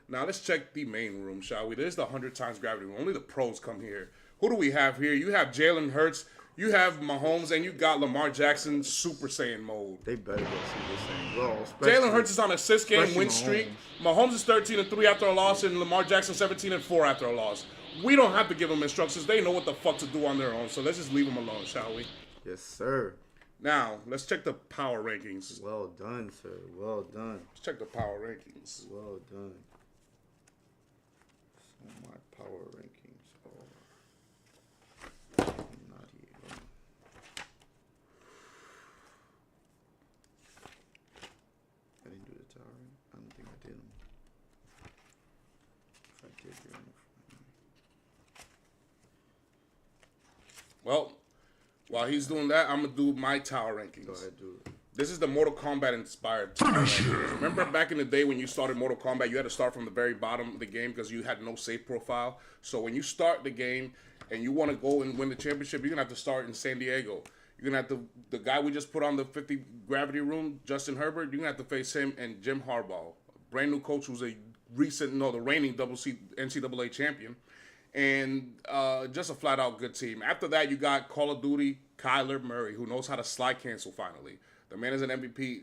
A: Now, let's check the main room, shall we? There's the 100 times gravity room. Only the pros come here. Who do we have here? You have Jalen Hurts. You have Mahomes, and you got Lamar Jackson Super Saiyan mode.
B: They better go Super Saiyan.
A: Jalen Hurts is on a 6-game win streak. Mahomes is 13-3 after a loss, and Lamar Jackson 17-4 after a loss. We don't have to give them instructions. They know what the fuck to do on their own, so let's just leave them alone, shall we?
B: Yes, sir.
A: Now, let's check the power rankings.
B: Well done, sir. Well done.
A: Let's check the power rankings.
B: Well done. So my power rankings are not here. did him. If I did get him.
A: Well, while he's doing that, I'm gonna do my tower rankings.
B: Go ahead, dude.
A: This is the Mortal Kombat inspired tower rankings. Remember back in the day when you started Mortal Kombat, you had to start from the very bottom of the game because you had no save profile. So when you start the game and you want to go and win the championship, you're gonna have to start in San Diego. You're gonna have to, the guy we just put on the 50 gravity room, Justin Herbert, you're gonna have to face him and Jim Harbaugh, brand new coach who's the reigning NCAA champion, and just a flat out good team. After that, you got Call of Duty, Kyler Murray, who knows how to slide cancel finally. The man is an MVP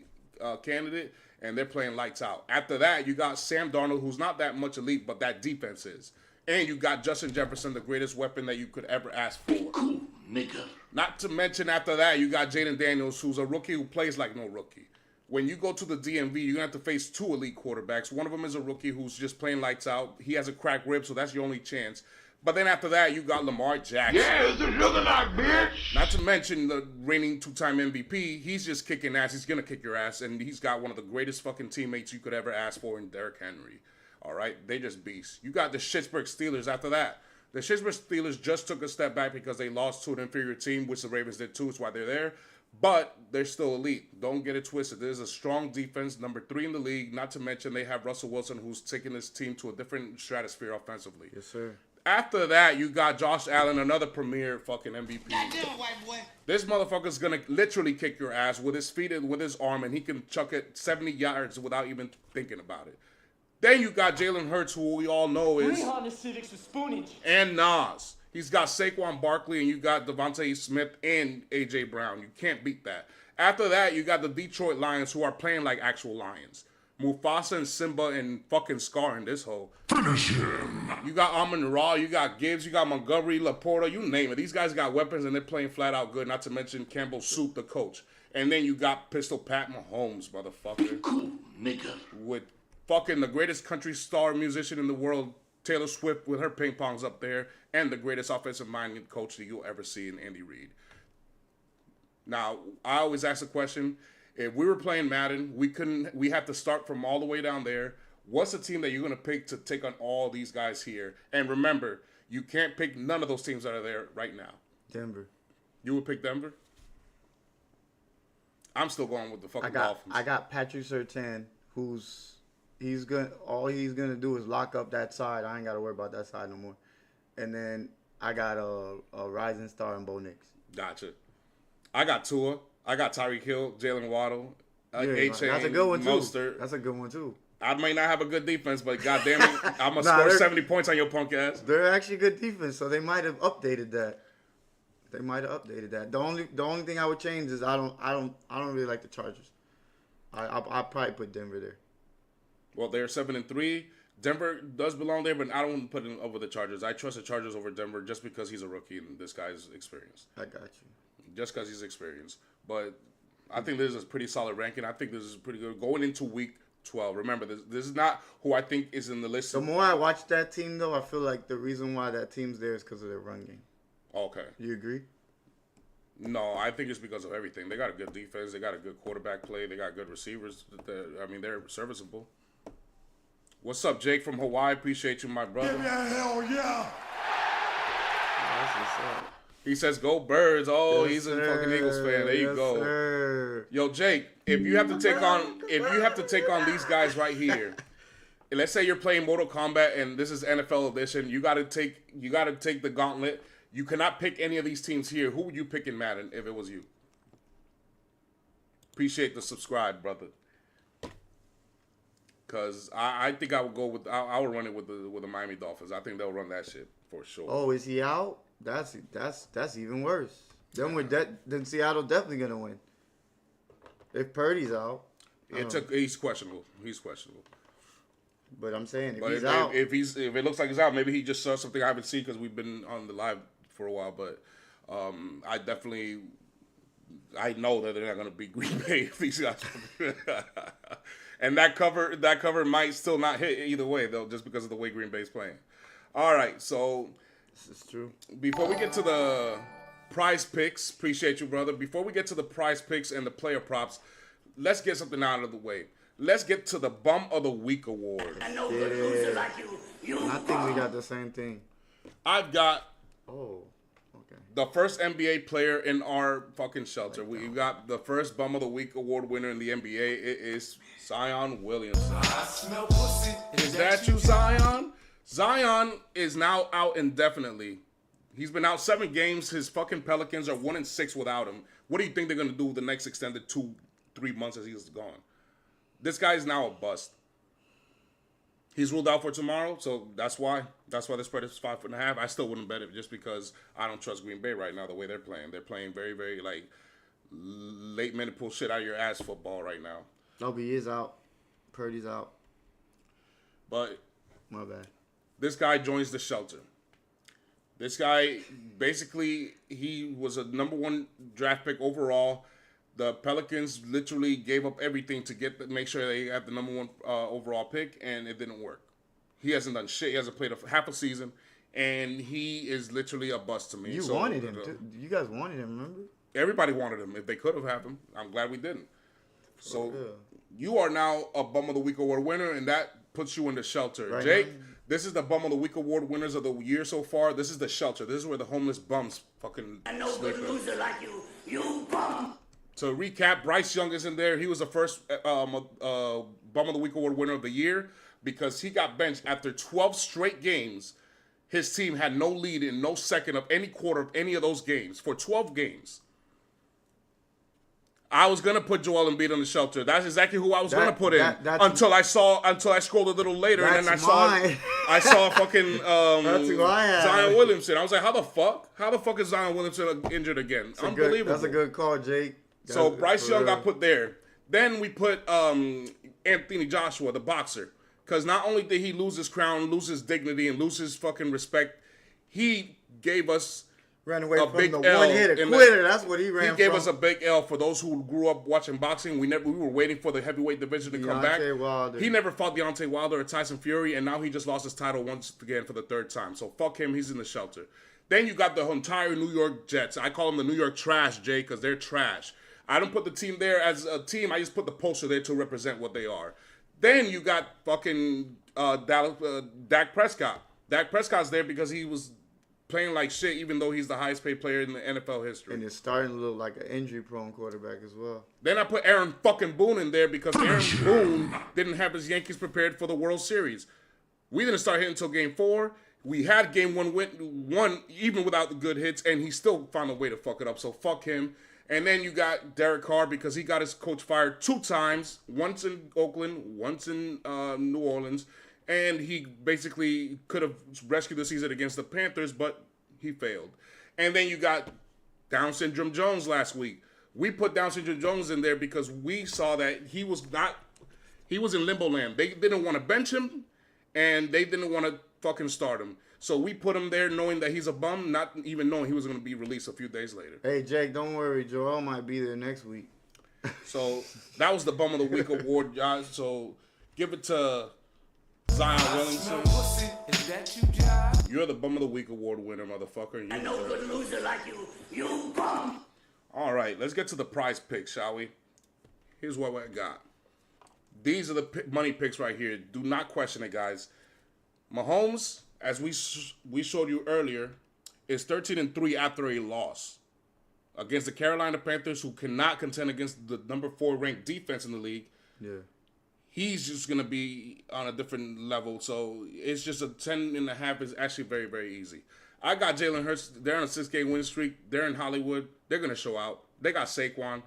A: candidate, and they're playing lights out. After that, you got Sam Darnold, who's not that much elite, but that defense is. And you got Justin Jefferson, the greatest weapon that you could ever ask for.
C: Cool, nigga.
A: Not to mention after that, you got Jaden Daniels, who's a rookie who plays like no rookie. When you go to the DMV, you're going to have to face two elite quarterbacks. One of them is a rookie who's just playing lights out. He has a cracked rib, so that's your only chance. But then after that, you got Lamar Jackson.
C: Yeah, it's a juggernaut, bitch.
A: Not to mention the reigning two-time MVP. He's just kicking ass. He's going to kick your ass. And he's got one of the greatest fucking teammates you could ever ask for in Derrick Henry. All right? They just beasts. You got the Pittsburgh Steelers after that. The Pittsburgh Steelers just took a step back because they lost to an inferior team, which the Ravens did too. That's why they're there. But they're still elite. Don't get it twisted. There's a strong defense, number 3 in the league. Not to mention they have Russell Wilson, who's taking this team to a different stratosphere offensively.
B: Yes, sir.
A: After that, you got Josh Allen, another premier fucking MVP.
D: Goddamn white boy.
A: This motherfucker's gonna literally kick your ass with his feet and with his arm, and he can chuck it 70 yards without even thinking about it. Then you got Jalen Hurts, who we all know is,
D: 3 Honda Civics with spoon engines.
A: and Nas. He's got Saquon Barkley, and you got Devontae Smith and A.J. Brown. You can't beat that. After that, you got the Detroit Lions, who are playing like actual lions. Mufasa and Simba and fucking Scar in this hole.
C: Finish him.
A: You got Amon Ra, you got Gibbs, you got Montgomery, Laporta, you name it. These guys got weapons and they're playing flat out good, not to mention Campbell Soup, the coach. And then you got Pistol Pat Mahomes, motherfucker.
C: Cool, nigga.
A: With fucking the greatest country star musician in the world, Taylor Swift, with her ping pongs up there, and the greatest offensive-minded coach that you'll ever see in Andy Reid. Now, I always ask the question, if we were playing Madden, we have to start from all the way down there. What's the team that you're going to pick to take on all these guys here? And remember, you can't pick none of those teams that are there right now.
B: Denver.
A: You would pick Denver? I'm still going with the fucking Dolphins.
B: I got Patrick Surtain, all he's gonna do is lock up that side. I ain't gotta worry about that side no more. And then I got a rising star in Bo Nix.
A: Gotcha. I got Tua. I got Tyreek Hill, Jalen Waddle,
B: That's a good one too.
A: Mostert.
B: That's a good one too.
A: I may not have a good defense, but goddamn it, I'm gonna
B: Nah,
A: score
B: they're-
A: 70 points on your punk ass.
B: They're actually good defense, so they might have updated that. The only thing I would change is I don't really like the Chargers. I'll probably put Denver there.
A: Well, they're 7-3. Denver does belong there, but I don't want to put him over the Chargers. I trust the Chargers over Denver just because he's a rookie and this guy's experienced.
B: I got you.
A: Just because he's experienced. But I think this is a pretty solid ranking. I think this is pretty good. Going into week 12. Remember, this is not who I think is in the list.
B: The more I watch that team, though, I feel like the reason why that team's there is because of their run game.
A: Okay.
B: You agree?
A: No, I think it's because of everything. They got a good defense. They got a good quarterback play. They got good receivers. They're serviceable. What's up, Jake from Hawaii? Appreciate you, my brother.
C: Give me a hell yeah.
B: That's what's up.
A: He says, "Go Birds." Oh,
B: Yes,
A: he's a
B: sir.
A: fucking Eagles fan. There you
B: Yes,
A: go.
B: Sir.
A: Yo, Jake, if you have to take on these guys right here, and let's say you're playing Mortal Kombat and this is NFL edition, you gotta take the gauntlet. You cannot pick any of these teams here. Who would you pick in Madden if it was you? Appreciate the subscribe, brother. Cause I think I would go with I would run it with the Miami Dolphins. I think they'll run that shit for sure.
B: Oh, is he out? That's even worse. Then Seattle definitely gonna win. If Purdy's out,
A: He's questionable. He's questionable.
B: but I'm saying if
A: But
B: he's out,
A: if it looks like he's out, maybe he just saw something I haven't seen because we've been on the live for a while. But I know that they're not gonna beat Green Bay if these guys. And that cover might still not hit either way though, just because of the way Green Bay's playing. All right, so
B: this is true.
A: before we get to the prize picks, appreciate you, brother. Before we get to the prize picks and the player props, let's get something out of the way. let's get to the Bum of the Week award.
B: Yeah. I think we got the same thing.
A: I've got
B: Oh, okay.
A: the first NBA player in our fucking shelter. We got the first Bum of the Week award winner in the NBA. It is Zion Williamson. Is that you, Zion? Zion is now out indefinitely. He's been out 7 games. His fucking Pelicans are 1-6 without him. What do you think they're gonna do with the next extended 2-3 months as he's gone? This guy is now a bust. He's ruled out for tomorrow, so that's why the spread is 5.5. I still wouldn't bet it just because I don't trust Green Bay right now the way they're playing. They're playing very, very like late minute pull shit out of your ass football right now.
B: Nobody is out. Purdy's out.
A: But
B: My bad.
A: this guy joins the shelter. This guy, basically, he was a number 1 draft pick overall. The Pelicans literally gave up everything to make sure they had the number 1 overall pick, and it didn't work. He hasn't done shit. He hasn't played half a season, and he is literally a bust to me.
B: You wanted him. You guys wanted him, remember?
A: Everybody wanted him. If they could have had him, I'm glad we didn't. So
B: Yeah.
A: you are now a Bum of the Week award winner, and that puts you in the shelter.
B: Right
A: Jake,
B: now.
A: this is the Bum of the Week award winners of the year so far. This is the shelter. This is where the homeless bums fucking sleep in.
D: like you bum.
A: To recap, Bryce Young is in there. He was the first Bum of the Week award winner of the year because he got benched after 12 straight games. His team had no lead in no second of any quarter of any of those games for 12 games. I was gonna put Joel Embiid on the shelter. That's exactly who I was gonna put in until I scrolled a little later and then I saw fucking
B: That's who I had.
A: Zion Williamson. I was like, how the fuck is Zion Williamson injured again? Unbelievable.
B: That's a good call, Jake.
A: So
B: That's-
A: Bryce
B: for
A: Young
B: real.
A: got put there. Then we put Anthony Joshua, the boxer, because not only did he lose his crown, lose his dignity, and lose his fucking respect, he gave us
B: Ran away
A: a
B: from
A: big
B: the
A: L
B: one-hitter
A: in
B: quitter. That's what he ran
A: He
B: from.
A: gave us a big L for those who grew up watching boxing. We were waiting for the heavyweight division to come back.
B: Deontay Wilder.
A: He never fought Deontay Wilder or Tyson Fury, and now he just lost his title once again for the 3rd time. So fuck him. He's in the shelter. Then you got the entire New York Jets. I call them the New York Trash, Jay, because they're trash. I don't put the team there as a team. I just put the poster there to represent what they are. Then you got fucking Dak Prescott. Dak Prescott's there because he was playing like shit, even though he's the highest paid player in the NFL history.
B: And it's starting to look like an injury-prone quarterback as well.
A: Then I put Aaron fucking Boone in there because Aaron Boone didn't have his Yankees prepared for the World Series. We didn't start hitting until Game 4. We had Game 1 even without the good hits, and he still found a way to fuck it up. So fuck him. And then you got Derek Carr because he got his coach fired 2 times, once in Oakland, once in New Orleans. And he basically could have rescued the season against the Panthers, but he failed. And then you got Down Syndrome Jones last week. We put Down Syndrome Jones in there because we saw that he was in limbo land. They didn't want to bench him, and they didn't want to fucking start him. So we put him there knowing that he's a bum, not even knowing he was going to be released a few days later.
B: Hey, Jake, don't worry. Joel might be there next week.
A: So that was the Bum of the Week award, guys. So give it to Zion Williamson. You're the Bum of the Week award winner, motherfucker. You
D: good loser like you bum.
A: All right, let's get to the prize picks, shall we? Here's what I got. These are the money picks right here. Do not question it, guys. Mahomes, as we showed you earlier, is 13-3 after a loss against the Carolina Panthers, who cannot contend against the number 4 ranked defense in the league.
B: Yeah.
A: He's just going to be on a different level. So it's just a 10.5 is actually very, very easy. I got Jalen Hurts. They're on a 6-game win streak. They're in Hollywood. They're going to show out. They got Saquon.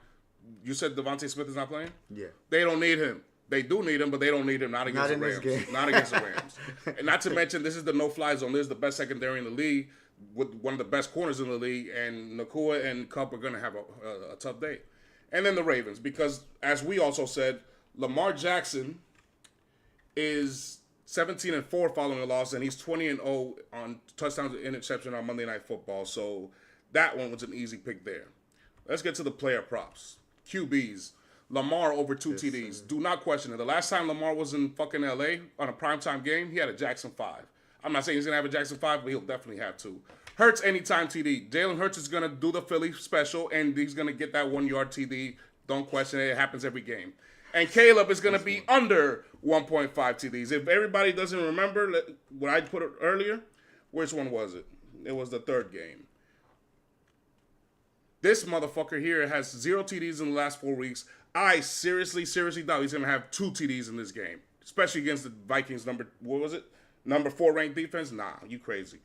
A: You said Devontae Smith is not playing?
B: Yeah.
A: They don't need him. They do need him, but they don't need him. Not against
B: Not
A: the
B: in
A: Rams.
B: this game.
A: Not against the Rams. And not to mention, this is the no-fly zone. This is the best secondary in the league with one of the best corners in the league. And Nakua and Kupp are going to have a tough day. And then the Ravens, because as we also said, Lamar Jackson is 17-4 following a loss, and he's 20-0 on touchdowns and interception on Monday Night Football. So that one was an easy pick there. Let's get to the player props. QBs. Lamar over 2 TDs.
B: Sir.
A: Do not question it. The last time Lamar was in fucking LA on a primetime game, he had a Jackson 5. I'm not saying he's going to have a Jackson 5, but he'll definitely have 2. Hurts anytime TD. Jalen Hurts is going to do the Philly special, and he's going to get that 1-yard TD. Don't question it. It happens every game. And Caleb is going to be under 1.5 TDs. If everybody doesn't remember what I put earlier, which one was it? It was the third game. This motherfucker here has 0 TDs in the last 4 weeks. I seriously doubt he's going to have 2 TDs in this game, especially against the Vikings number 4 ranked defense. Nah, you crazy.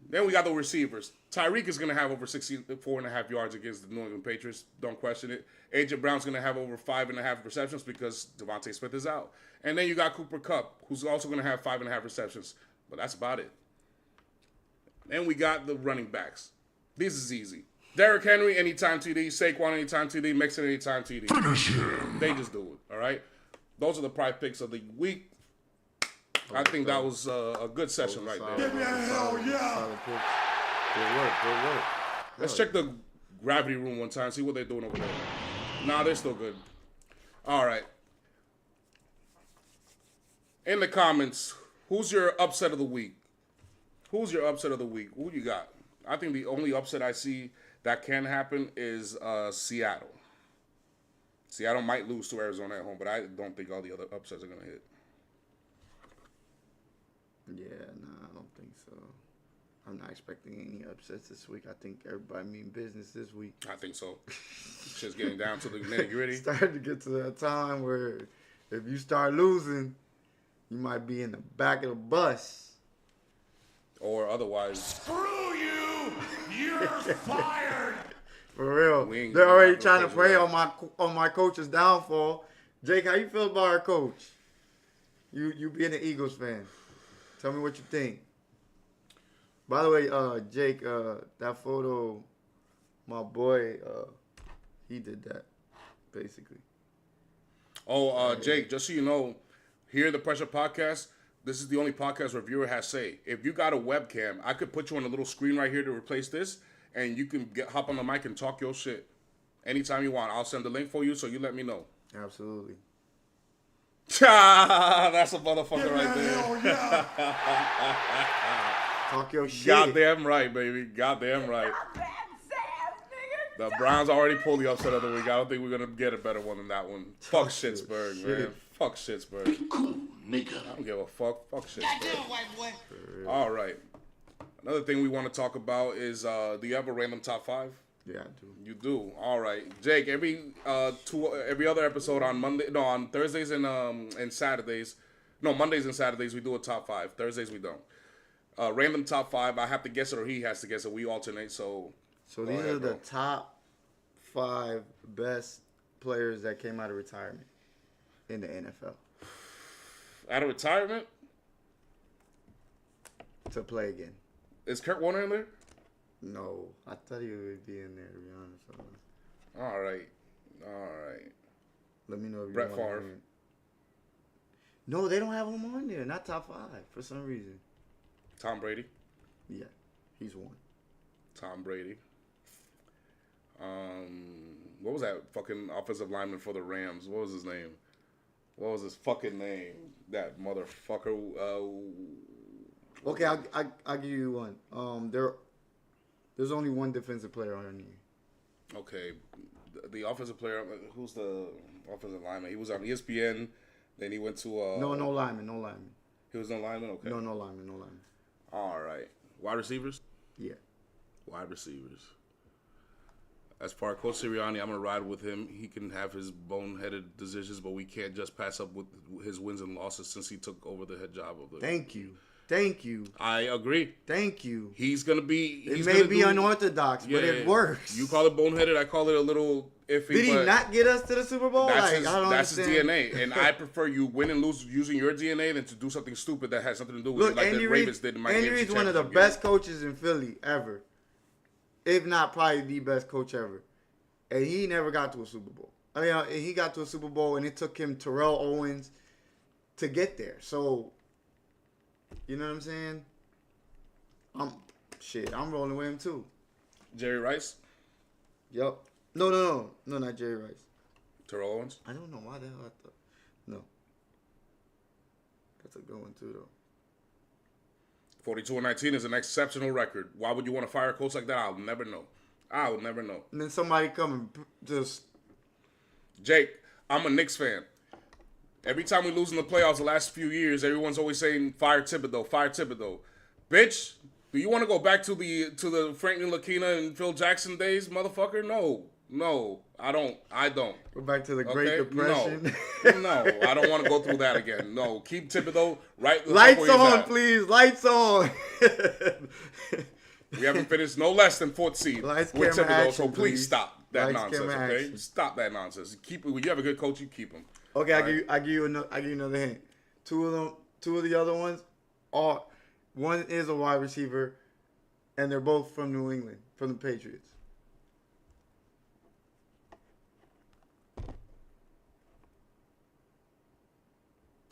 A: Then we got the receivers. Tyreek is going to have over 64.5 yards against the New England Patriots. Don't question it. A.J. Brown's going to have over 5.5 receptions because Devontae Smith is out. And then you got Cooper Kupp, who's also going to have 5.5 receptions. But that's about it. Then we got the running backs. This is easy. Derrick Henry, anytime TD. Saquon, anytime TD. Mixon, anytime TD.
C: Finish him.
A: They just do it, all right? Those are the prime picks of the week. I think that was a good session right there.
C: Give me a hell yeah.
B: Solid pick. Good work.
A: Let's check the gravity room one time, see what they're doing over there. Nah, they're still good. All right. In the comments, who's your upset of the week? Who's your upset of the week? Who you got? I think the only upset I see that can happen is Seattle. Seattle might lose to Arizona at home, but I don't think all the other upsets are going to hit.
B: Yeah, nah, I don't think so. I'm not expecting any upsets this week. I think everybody mean business this week.
A: I think so. Shit's getting down to the nitty-gritty.
B: Starting to get to that time where if you start losing, you might be in the back of the bus.
A: Or otherwise,
C: Screw you. You're fired.
B: For real.
A: We ain't
B: They're
A: gonna
B: already
A: have no
B: trying to
A: coach
B: prey
A: with
B: on my coach's downfall. Jake, how you feel about our coach? You being an Eagles fan. Tell me what you think. By the way, Jake, that photo, my boy, he did that, basically.
A: Jake, just so you know, here at the Pressure Podcast, this is the only podcast where viewer has say. If you got a webcam, I could put you on a little screen right here to replace this, and you can hop on the mic and talk your shit anytime you want. I'll send the link for you, so you let me know.
B: Absolutely.
A: That's a motherfucker
C: Give me a
A: right there.
C: hell yeah.
B: Talk your shit.
A: Goddamn right, baby. Goddamn right. The Browns already pulled the upset of the week. I don't think we're going to get a better one than that one. Fuck Pittsburgh, man.
B: shit.
A: Fuck Pittsburgh.
C: Cool, nigga.
A: I don't give a fuck. Fuck Pittsburgh.
D: white boy.
A: All right. Another thing we want to talk about is, do you have a random top 5?
B: Yeah, I do.
A: You do. All right, Jake. Every other episode on Thursdays and Saturdays. No, Mondays and Saturdays we do a top 5. Thursdays we don't. Random top 5. I have to guess it or he has to guess it. We alternate. So
B: So
A: go
B: these
A: ahead,
B: are the
A: bro.
B: top 5 best players that came out of retirement in the NFL
A: Out of retirement,
B: to play again.
A: is Kurt Warner in there?
B: No, I thought he would be in there, to be honest.
A: All right.
B: Let me know if you
A: Brett
B: want to
A: Favre.
B: hear it. No, they don't have him on there. Not top 5 for some reason.
A: Tom Brady.
B: Yeah, he's one.
A: Tom Brady. What was that fucking offensive lineman for the Rams? What was his name? What was his fucking name? That motherfucker.
B: Okay, I'll give you one. There's only one defensive player on here.
A: Okay, the offensive player. Who's the offensive lineman? He was on ESPN. Then he went to.
B: No lineman.
A: He was no lineman. Okay.
B: No lineman.
A: All right. Wide receivers.
B: Yeah.
A: Wide receivers. As far as Coach Sirianni, I'm gonna ride with him. He can have his boneheaded decisions, but we can't just pass up with his wins and losses since he took over the head job of the.
B: Thank you.
A: I agree.
B: Thank you.
A: He's gonna be.
B: It
A: He's
B: may
A: gonna
B: be
A: do,
B: unorthodox, but it works.
A: You call it boneheaded. I call it a little iffy.
B: Did he
A: but
B: not get us to the Super Bowl?
A: That's,
B: Like,
A: his,
B: I don't
A: that's his
B: understand.
A: DNA, and I prefer you win and lose using your DNA than to do something stupid that has something to do with
B: Look,
A: it, like
B: Andy
A: the
B: Reid,
A: Ravens did in my
B: Andy
A: AFC
B: Reid's one of the
A: Championship game.
B: best coaches in Philly ever, if not probably the best coach ever. And he never got to a Super Bowl. I mean, he got to a Super Bowl, and it took him Terrell Owens to get there. So, you know what I'm saying? I'm rolling with him too.
A: Jerry Rice,
B: Yep. No, not Jerry Rice.
A: Terrell Owens.
B: I don't know why the hell I thought. No. That's a good one too, though.
A: 42-19 is an exceptional record. Why would you want to fire a coach like that? I'll never know.
B: And then somebody come and just
A: Jake, I'm a Knicks fan. Every time we lose in the playoffs the last few years, everyone's always saying fire Thibodeau, fire Thibodeau. Bitch, do you want to go back to the Frank Ntilikina and Phil Jackson days, motherfucker? No, I don't.
B: Go back to the Great Depression.
A: No, I don't want to go through that again. No, keep Thibodeau right.
B: Lights on, please. Lights on.
A: We haven't finished no less than 4th seed
B: Lights,
A: with
B: camera,
A: Thibodeau,
B: action,
A: so please
B: please.
A: stop that
B: Lights,
A: nonsense.
B: camera,
A: Okay,
B: action.
A: stop that nonsense. Keep it. When you have a good coach, you keep him.
B: Okay, I give you another hint. Two of the other ones are one is a wide receiver, and they're both from New England, from the Patriots.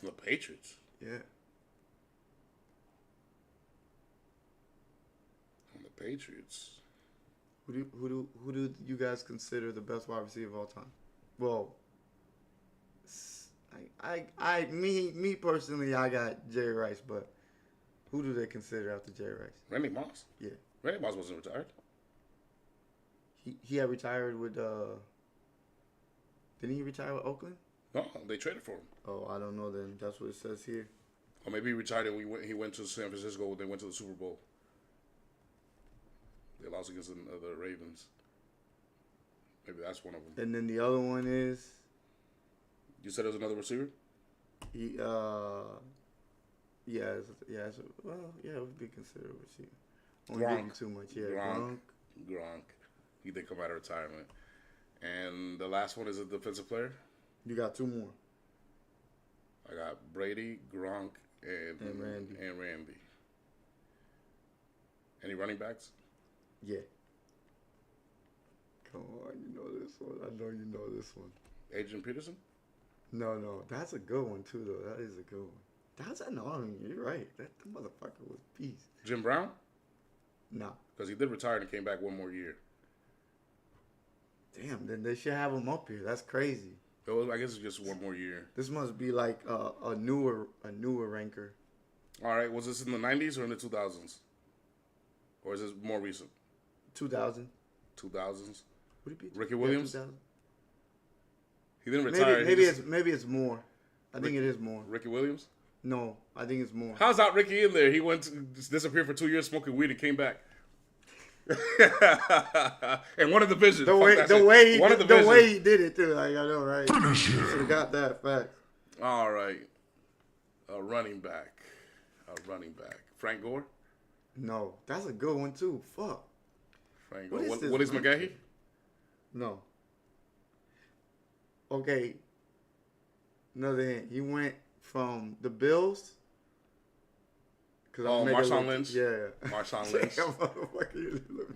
A: The Patriots.
B: Yeah.
A: The Patriots.
B: Who do you guys consider the best wide receiver of all time? Well, me personally, I got Jerry Rice, but who do they consider after Jerry Rice?
A: Randy Moss.
B: Yeah,
A: Randy Moss wasn't retired.
B: he had retired with didn't he retire with Oakland?
A: No, they traded for him.
B: Oh, I don't know then. That's what it says here.
A: Or maybe he retired and he went to San Francisco. They went to the Super Bowl. They lost against the Ravens. Maybe that's one of them.
B: And then the other one is
A: You said there was another receiver?
B: he it would be considered a receiver. Won't give you too much. Yeah,
A: Gronk. He did come out of retirement. And the last one is a defensive player.
B: You got two more.
A: I got Brady, Gronk, and Randy. Any running backs?
B: Yeah. Come on, you know this one. I know you know this one.
A: Adrian Peterson?
B: No, that's a good one too, though. That is a good one. I mean, you're right. That motherfucker was beast.
A: Jim Brown?
B: No.
A: Because he did retire and came back one more year.
B: Damn, then they should have him up here. That's crazy.
A: I guess it's just one more year.
B: This must be like a newer ranker.
A: All right, was this in the 90s or in the 2000s? Or is this more recent?
B: 2000.
A: 2000s?
B: Would it be
A: Ricky Williams?
B: 2000?
A: He didn't retire.
B: Maybe it's more. I think it is more.
A: Ricky Williams?
B: No, I think it's more.
A: How's that Ricky in there? He disappeared for 2 years smoking weed and came back. And won a division.
B: The way he did it too. Like, I know, right? Should have got that fact.
A: All right. A running back. Frank Gore?
B: No, that's a good one too. Fuck.
A: Frank Gore. What is McGahee?
B: No. Okay. Another hint. He went from the Bills.
A: Marshawn Lynch.
B: Yeah.
A: Marshawn Lynch.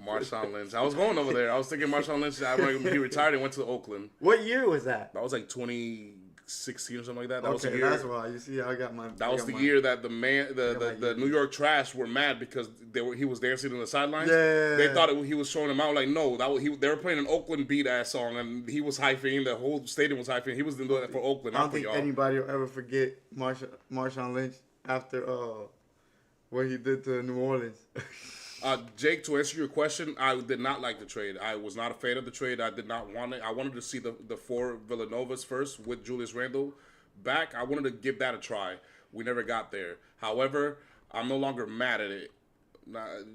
A: Marshawn Lynch. I was going over there. I was thinking Marshawn Lynch. He retired and went to Oakland.
B: What year was that?
A: That was like 2016 or something like that. That was
B: okay,
A: the year.
B: that's why. You see, I got my.
A: That was the year that the New York Trash were mad because he was dancing on the sidelines.
B: Yeah.
A: They thought he was showing them out. Like, no, they were playing an Oakland beat ass song and he was hyping. The whole stadium was hyping. He was doing that for Oakland.
B: I don't think anybody will ever forget Marshawn Lynch after what he did to New Orleans.
A: Jake, to answer your question, I did not like the trade. I was not a fan of the trade. I did not want it. I wanted to see the four Villanovas first with Julius Randle back. I wanted to give that a try. We never got there. However, I'm no longer mad at it.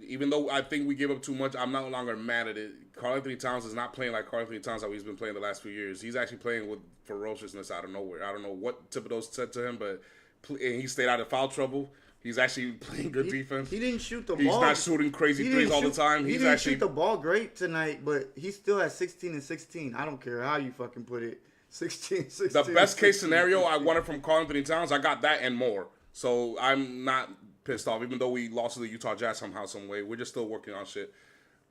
A: Even though I think we gave up too much, I'm no longer mad at it. Karl-Anthony Towns is not playing like Karl-Anthony Towns how he's been playing the last few years. He's actually playing with ferociousness out of nowhere. I don't know what Thibodeau said to him, but he stayed out of foul trouble. He's actually playing good defense.
B: He didn't shoot the ball.
A: He's not shooting crazy threes all the time.
B: He didn't shoot the ball great tonight, but he still has 16 and 16. I don't care how you fucking put it. 16.
A: The best case scenario I wanted from Karl-Anthony Towns, I got that and more. So I'm not pissed off, even though we lost to the Utah Jazz somehow, some way. We're just still working on shit.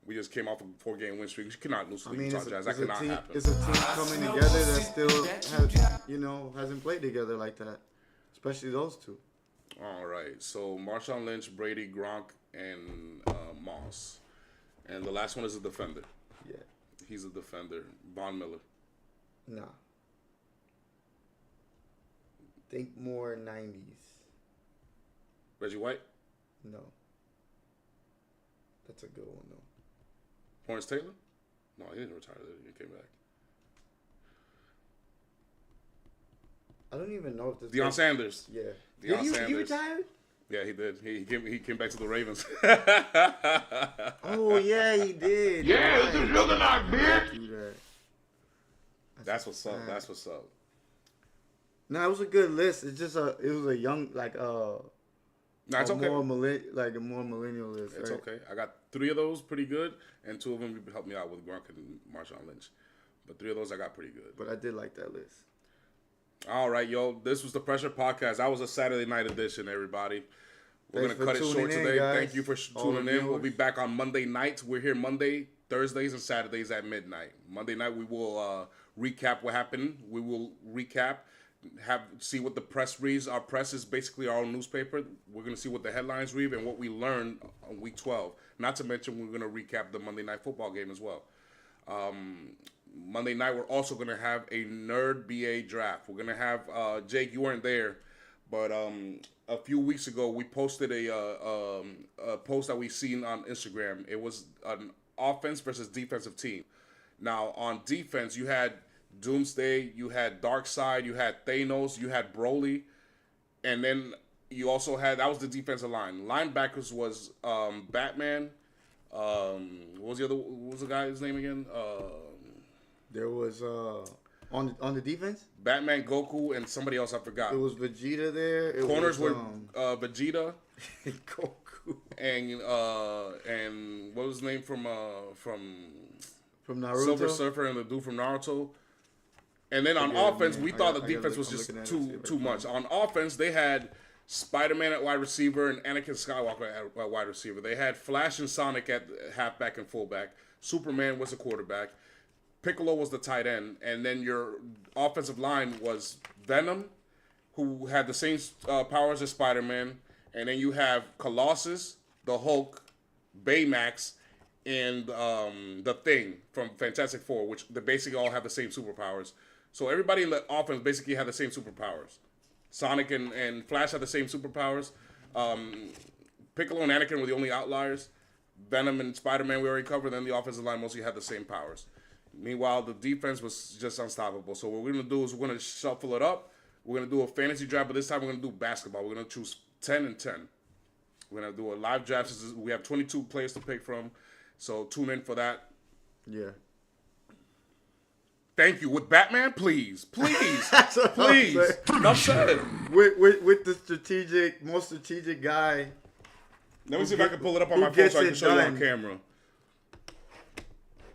A: We just came off a 4-game win streak. You cannot lose to the Utah Jazz. That cannot happen.
B: It's a team coming together that still hasn't played together like that, especially those two.
A: All right, so Marshawn Lynch, Brady, Gronk, and Moss. And the last one is a defender.
B: Yeah.
A: He's a defender. Von Miller.
B: Nah. Think more 90s.
A: Reggie White?
B: No. That's a good one, though.
A: Lawrence Taylor? No, he didn't retire. He came back.
B: don't even know if this.
A: Deion Sanders.
B: Yeah.
A: Deion
B: Did he
A: Sanders.
B: retired?
A: Yeah, he did. He came back to the Ravens.
B: Oh yeah, he did.
C: Yeah, this is looking like, bitch.
B: Do that.
A: That's what's up. That's what's up.
B: No, it was a good list. It's just it was a young
A: No, it's
B: a
A: okay.
B: more a more millennial list.
A: It's
B: right?
A: okay. I got 3 of those pretty good, and 2 of them helped me out with Gronk and Marshawn Lynch. But 3 of those I got pretty good.
B: But I did like that list.
A: All right, yo. This was the Pressure Podcast. That was a Saturday night edition, everybody. We're
B: Thanks
A: going to
B: for
A: cut it
B: tuning
A: short
B: in,
A: today.
B: guys.
A: Thank you for
B: All the
A: tuning in. We'll
B: viewers.
A: be back on Monday nights. We're here Monday, Thursdays, and Saturdays at midnight. Monday night, we will recap what happened. We will recap, see what the press reads. Our press is basically our own newspaper. We're going to see what the headlines read and what we learned on week 12. Not to mention, we're going to recap the Monday Night Football game as well. Monday night, we're also going to have a Nerd BA draft. We're going to have, Jake, you weren't there, but a few weeks ago, we posted a post that we seen on Instagram. It was an offense versus defensive team. Now, on defense, you had Doomsday, you had Darkseid, you had Thanos, you had Broly, and then you also had, that was the defensive line. Linebackers was Batman. What was the guy's name again?
B: There was on the defense.
A: Batman, Goku, and somebody else I forgot.
B: It was Vegeta there. It
A: Corners
B: was,
A: were Vegeta
B: Goku
A: and what was his name from
B: Naruto.
A: Silver Surfer and the dude from Naruto. And then on
B: Yeah,
A: offense,
B: man.
A: we
B: I
A: thought
B: got-
A: the
B: I gotta
A: defense
B: look-
A: was
B: I'm
A: just
B: looking at it, see if I
A: too
B: can
A: much.
B: find
A: On offense, they had Spider-Man at wide receiver and Anakin Skywalker at wide receiver. They had Flash and Sonic at halfback and fullback. Superman was a quarterback. Piccolo was the tight end. And then your offensive line was Venom, who had the same powers as Spider-Man. And then you have Colossus, the Hulk, Baymax, and the Thing from Fantastic Four, which they basically all have the same superpowers. So everybody in the offense basically had the same superpowers. Sonic and Flash had the same superpowers. Piccolo and Anakin were the only outliers. Venom and Spider-Man we already covered. Then the offensive line mostly had the same powers. Meanwhile, the defense was just unstoppable. So what we're going to do is we're going to shuffle it up. We're going to do a fantasy draft, but this time we're going to do basketball. We're going to choose 10 and 10. We're going to do a live draft. We have 22 players to pick from. So tune in for that.
B: Yeah.
A: Thank you. With Batman, please. Please.
B: That's what I'm
A: Please.
B: saying.
A: Enough said.
B: With the most strategic guy.
A: Let me see if I can pull it up on
B: who
A: my phone
B: gets
A: so I can
B: it
A: show you on
B: done.
A: camera.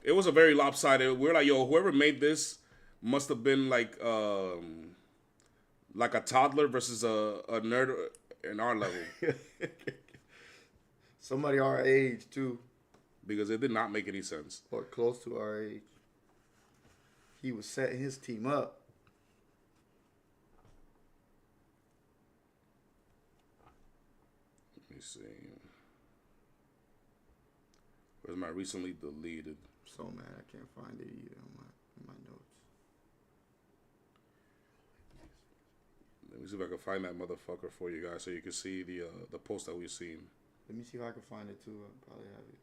A: It was a very lopsided. We're like, yo, whoever made this must have been like a toddler versus a nerd in our level.
B: Somebody our age too,
A: Because it did not make any sense.
B: or close to our age. He was setting his team up.
A: Let me see. Where's my recently deleted?
B: So mad I can't find it either in my notes.
A: Let me see if I can find that motherfucker for you guys so you can see the post that we've seen.
B: Let me see if I can find it too. I'll probably have it.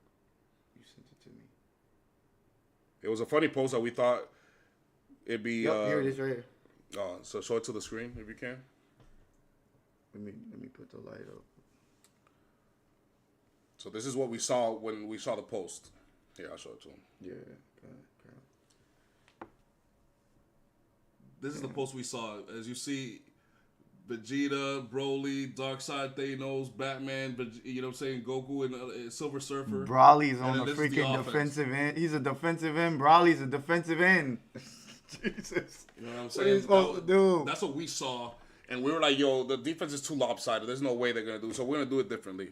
B: You sent it to me.
A: It was a funny post that we thought it'd be.
B: Yep, here it is right here.
A: So show it to the screen if you can.
B: Let me put the light up.
A: So this is what we saw when we saw the post. Here, I'll show it to him.
B: Yeah.
A: This is the post we saw. As you see, Vegeta, Broly, Darkseid, Thanos, Batman, you know what I'm saying, Goku, and Silver Surfer.
B: Broly's on
A: then
B: the
A: this is the
B: freaking
A: offense.
B: defensive end. He's a defensive end. Broly's a defensive end. Jesus.
A: You know what I'm
B: What
A: saying?
B: are you supposed to do?
A: That's what we saw. And we were like, yo, the defense is too lopsided. There's no way they're going to do it. So we're going to do it differently.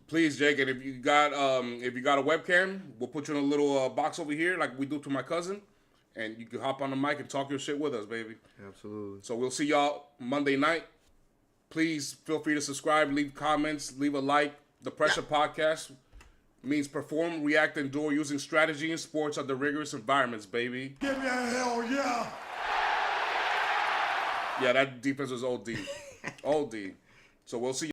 A: Please, Jake, and if you got a webcam, we'll put you in a little box over here like we do to my cousin. And you can hop on the mic and talk your shit with us, baby.
B: Absolutely.
A: So we'll see y'all Monday night. Please feel free to subscribe, leave comments, leave a like. The Pressure Podcast means perform, react, endure using strategy and sports under rigorous environments, baby.
C: Give me a hell yeah.
A: Yeah, that defense was OD. OD. So we'll see